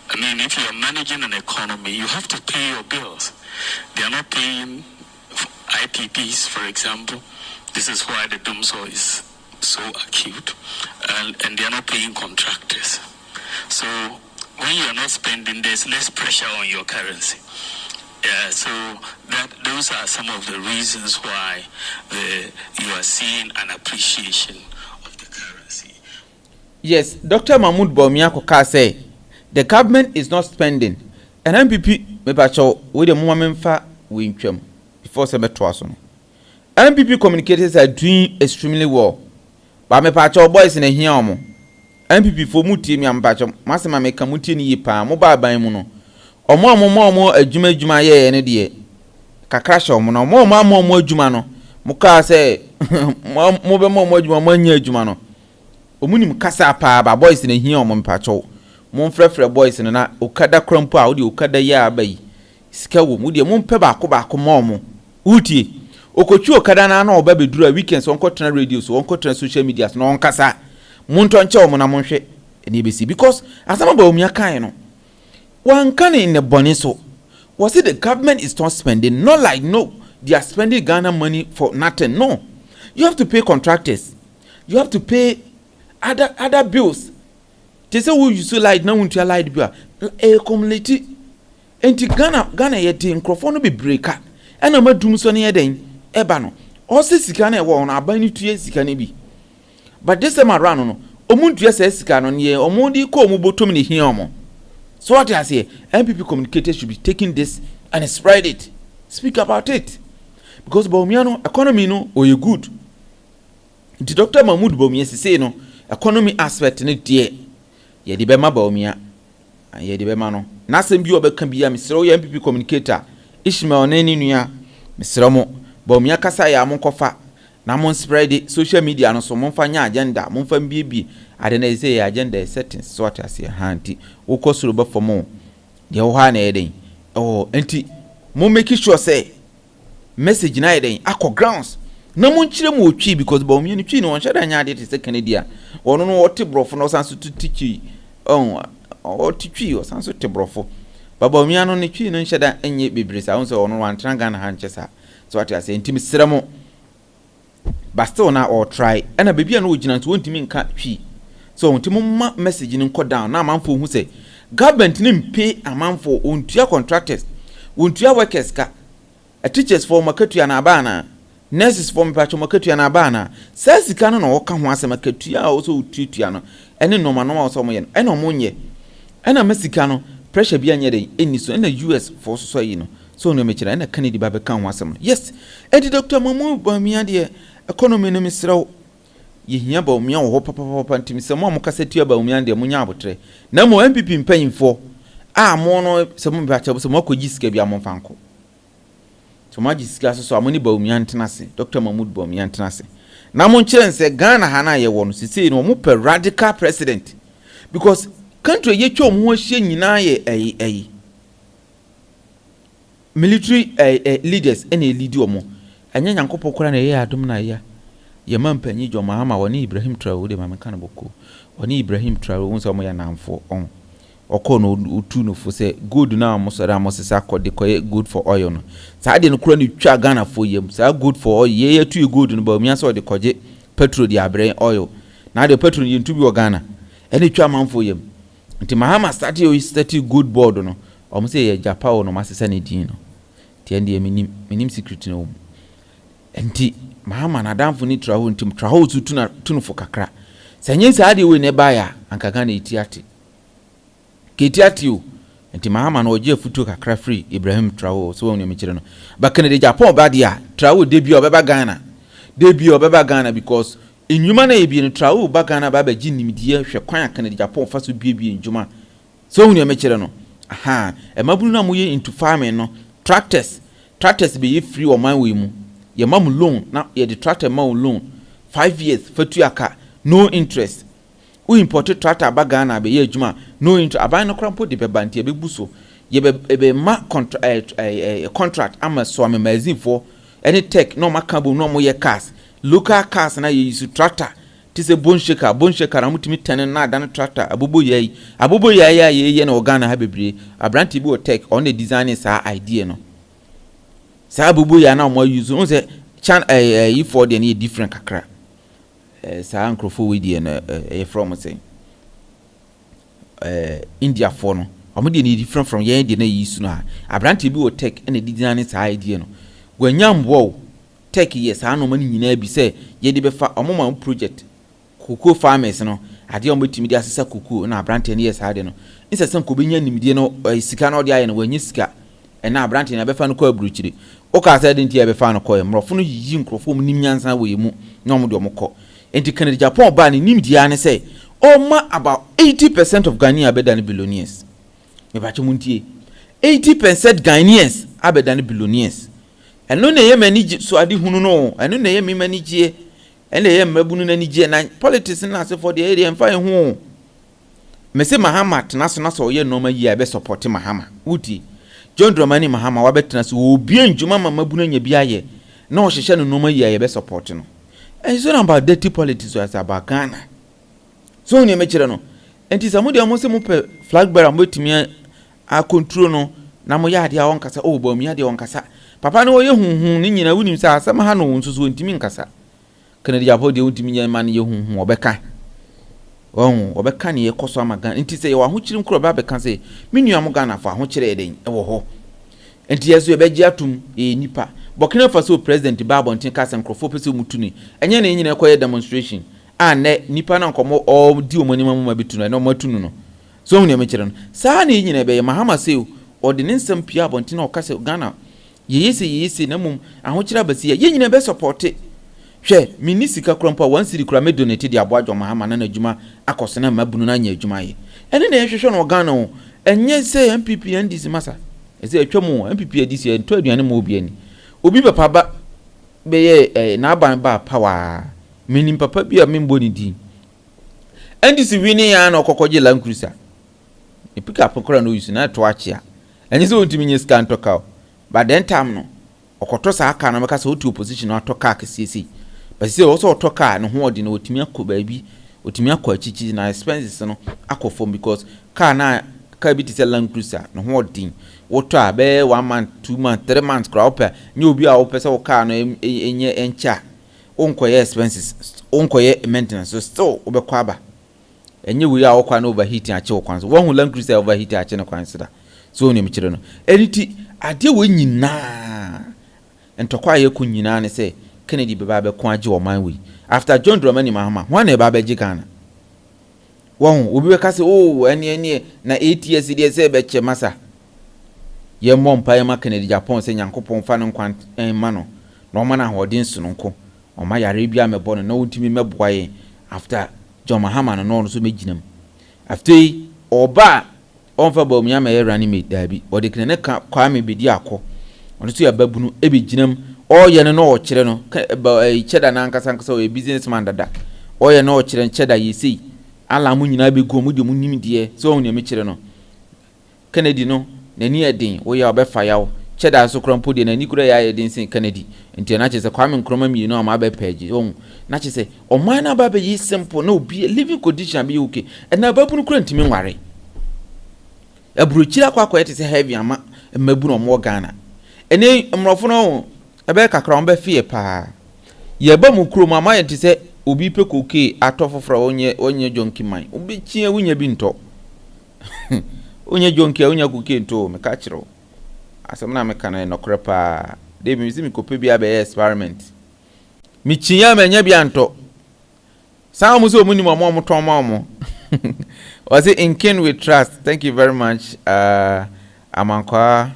I mean, if you are managing an economy, you have to pay your bills. They are not paying IPPs, for example. This is why the doomsday is so acute, and they are not paying contractors. So when you are not spending, there's less pressure on your currency. Yeah, so those are some of the reasons why you are seeing an appreciation of the currency. Yes, Dr. Mahmoud Bawumia koka say the government is not spending. And MPP me pacho we the moment fa we ntwam before se meto aso no. MPP communicators are doing extremely well. But me pacho boys na hia omo. MPP for mutie mi am pacho masema me ka mutie ni yipa mo ba ban mu no. Omo adwuma ye ne de kakra hye omo no omo adwuma no mo ka say mo be mo adwuma mo anya adwuma no omunim kasa pa ba boys na hia omo mpacho mo mfrefre boys na okada krampo a wo de okada ya abai sika wo mu de mo mpe ba ko mo utie okotwu okada na oba bedura weekends on kotena radio so on kotena social media so on kasa mo ntonche omo na mo hwe eni besi because asama Bawumia kan no one can in the boniso was it the government is not spending not like no they are spending Ghana money for nothing. No, you have to pay contractors, you have to pay other bills, te say wo use light na wontua light bi a community enti Ghana yete nkrofo no be breaker ena madum so ne yeden eba no o se sika na e wo no aban ni tue sika ne bi but this time around no omuntu ese sika no ne omudi ko omu botom ne hia omo so what I say MPP communicators should be taking this and spread it, speak about it, because Bawumia no economy no oye good. The Dr. Mahmoud Bawumia say no economy aspect ne die ye de bema Bawumia ye de bema no na asem bi obeka bia mesro ye MPP communicator Ishmael nani nua mesro mo Bawumia kasa ya mo kofa na mo spread it, social media no so mo fa nya agenda mo fa mbiebi ade na say agenda settings so what I say hanti wo kosoro ba for mo de wo ha na eden oh enti mo make sure say message na eden akọ grounds na mo nkyire mo otwi because Bawumia ni twi no won hweda nya ade te se Canada wono no wote brofo no sanso titiki o titwi o sanso te brofo Bawumia no ni twi no hweda enye bebresa won se wono wan tranga na ha nkyesa so what I say enti mesere mo but still na or try and a baby and ogina to want me nka twi so wonti mo message ni nko down na amanfo hu say government ni pay amanfo ontua contractors ontua workers ka teachers for makatua na bana nurses for mpacho makatua na bana sasika no wo ka ho asem makatua o so tutua no ene no manoma so mo ye no ene mo nye ene masika no pressure bi anya den eni so ene US for so yi no so no mechira ene Kennedy ba be ka ho asem yes edi Dr. Mamu Bawumia de economy no misraw ye hia Bawumia wo papa ntimi se mo amukaseti Bawumia de munya abotre na mo MPP mpanyimfo a mo no se mo ba cha se mo akogi sika bi amfanko so ma gisika so amoni Bawumia ntenase Dr. Mahmoud Bawumia ntenase na mo nkyere nse Ghana ha na ye wo no sisi no mo pe radical president because country ye twom ho hye nyina ye military leaders ene lead omo anya nyankopɔ kora na ye adom na ya ye mampanyi jo mahama woni Ibrahim Traoré de mameka na boko woni Ibrahim Traoré won so mo ya namfo on oko no utu no fo se good na mo so ra mo sesa akode koye good for oil no sa de no kora ni twa Ghana fo yem sa good for oil ye tu good no Bawumia so de koje petrol di abre oil na de petrol ye ntubi o Ghana ene twa manfo yem nti mahama start yo start good board no o mo se ye Agyapong no masesa ne din no ti ende minim secret no enti mahama na damfo ni traho ntim traho tu tunu fo kakra sanye sa ade we ne baya ankaga na etiate ketiate o enti mahama na oje futu kakra free Ibrahim Traoré so wonu emechire no bakane de Agyapong ba dia Traoré debut obeba Ghana because enwuma na ebi no Traoré ba Ghana ba gi nimdie hwe kwan akane de Agyapong fa so biebie enwuma so wonu emechire no aha emabunu na moye into farming no tractors be free o man we mu ye mam loan na ye the tractor ma loan 5 years fatu aka no interest we imported tractor ba Ghana be ye adwuma no interest aban no krampo de be bantie be buso ye be ma contract ama so am magazine for any tech no makabo no mo ye cars local cars na ye use tractor ti se bone shaker na mutimi tenen na dan tractor abobo ye ye na Ghana ha bebre abranti bi o tech on the design sa idea no sa bubu ya na mo use on say chan for the different kakra sa ankrofo we die na from say India for no omo de different from ye de na use no abranti bi o tech and design sa idea no gwanyambo tech yes ano mani nyina bi say ye de be fa omo man project cocoa farmers no ade omo timi de asesa cocoa na abranti ne yes ade no insesem ko benya nimdie no sika no de aye no wanyi sika na abranti na be fa no ko abruchire o ka sa de ntia be fa no ko emrofo no yiyi nkrofo mu nim nyansa we mu na omo de omo ko enti Canada Japan ba ni nimdia ne say ma about 80% of Ghanaians abedan billionaires me ba chemuntie 80% Ghanaians abedan billionaires eno na ye manage so ade hunu no eno na ye me manage ene ye mabunu na nige na politics na se for the area mfa hu me se Mahama tena so ye no ma yi abe support Mahama uti John Dramani Mahama wabetena so obi anjuma mabunu nya bia ye na o hihye no ma yi abe support no and so about dirty politics so as about Ghana so ne mechire no enti samudi amonse mo pe flag bearer mbotimi a control no na mo yade a wonkasa o Bawumia de wonkasa papa no ye hunhun ni nyina wunim sa asem ha no nsusu ntimi nkasa Canada Japan de wontimi nya man ye hunhun obeka obeka ne yekoso amagan nti se ye wa ho chirim kro ba beka se menua mo Ghana fa ho chire eden e wo ho nti yeso e beji atum nipa Burkina Faso president Babo ntin ka se nkrofo pese mutuni enye na nyina ekoye demonstration ne nipa na nkomo o di omonima mu mabitu na matunu no so hu ne me chire no saa na nyina be Mahama se ordinance mpia abontin o ka se Ghana yeyese na mum ahokyira basi ye nyina be support hwe minisika krompa wan siri kura me donate di aboajo Mahama na adwuma akose na mabunu na nya adwuma ye ene na yehwehwe no Ghana o enye se MPP ndisi masa ese atwamu MPP adisi ento aduane ma obi ani obi papa ba be ye na aban ba power minim papa bi a membo ni di ndisi wini ya na okokoje Land Cruiser e pick up kora no use na to achia enye se ontimi nye scan to ka but then time no okoto sa aka na meka se otu opposition na to ka kesiesi but se also to ka no ho odi na otimi akọ baabi otimi akọ achichi na expenses no akọ form because car na ka bi ti Land Cruiser no ho odi woto a be 1 month 2 month 3 months kra opa nye obi a opese wo car no enye encha onkoye expenses onkoye maintenance so still obekwa ba enye wi a okwa na overheating ache wo kwanso wo hu Land Cruiser overheating ache na kwanso da so ne mchire no eniti ade wo nyina entokwa ye ku nyina ne se Kennedy beba be ko age wo man we after John Dramani Mahama ho na beba be Ghana wo hu obi be ka se ene na 8 years dey se be che masa ye mom pa ye ma Kennedy Japan se Nyankopon fa no kwan ma no na o ma na hodin su no nko o ma yare bia mebo no na wontimi meboa ye after John Mahama no so meginam after oba onfa Bawumia ma ye rani me dabi o de kene ka kwa me bedi akọ ono so ya babunu e be ginam o ye no o kire no cheda na nkasa o businessman dada o ye no o kire cheda yesi ala mu nyina be go mu de mu nim de so on ne me kire no Kennedy no nani edin o ya obefa yawo cheda so krampo de nani kura ya edin sin Kennedy enti na chese kwa me nkroma mi no ma be page on na chese o man na ba be yi simple no be living condition be okay and na babunu kura ntimi nware abruchira kwa yete se heavy ama mabu no mo Ghana ene mrofo no ebe kakra on be fie pa ye ba mu kuro mama yete se obi pe koke atofofra onye jonki man obi chie wunya bi nto onye jonki onye koke nto me ka kiro asem na me kana no krepa de mi zimi kope bia be experiment mi chiya me nya bia nto sa mu so mu ni mo ton mo was it in kin with trust? Thank you very much. Amankwa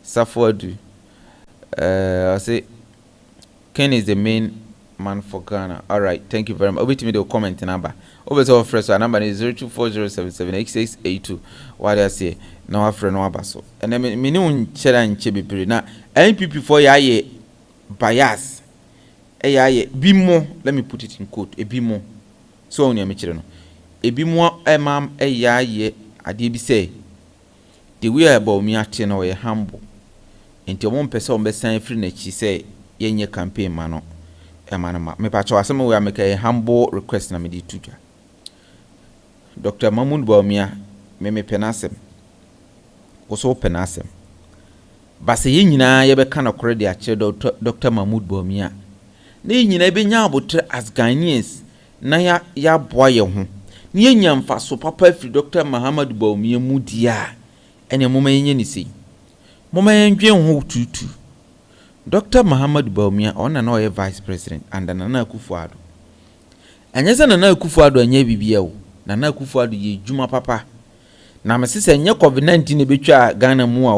Safodu. I say Ken is the main man for Ghana. All right, thank you very much. Over to me the comment number. Over to our first number is 0240778682. What I say? No afre no abaso. And then me no chera nche bibiri na NPP for ya bias. Be more. Let me put it in quote. A be more. So on your no ebi mo emam ye ade bi say the way about me ate no ye humble enti omo mpese o besan free na chi say yenye campaign ma no ma me pa cho asem we ameka ye humble request na me di tudwa Dr. Bawumia me penasem oso penasem base ye nyina ye be kana korede a che Dr. Bawumia na nyina be nya abotre as Ghanaians na ya boa ye ho ni enya mfa so papa fi Dr. Bawumia mu dia ene moma yenye ni sei moma yendwe ho tutu Dr. Bawumia ona na oye vice president and Nana Akufo-Addo anyeza Nana Akufo-Addo anya bibia o Nana Akufo-Addo ye juma papa na mesese enye COVID-19 betwa Ghana mu a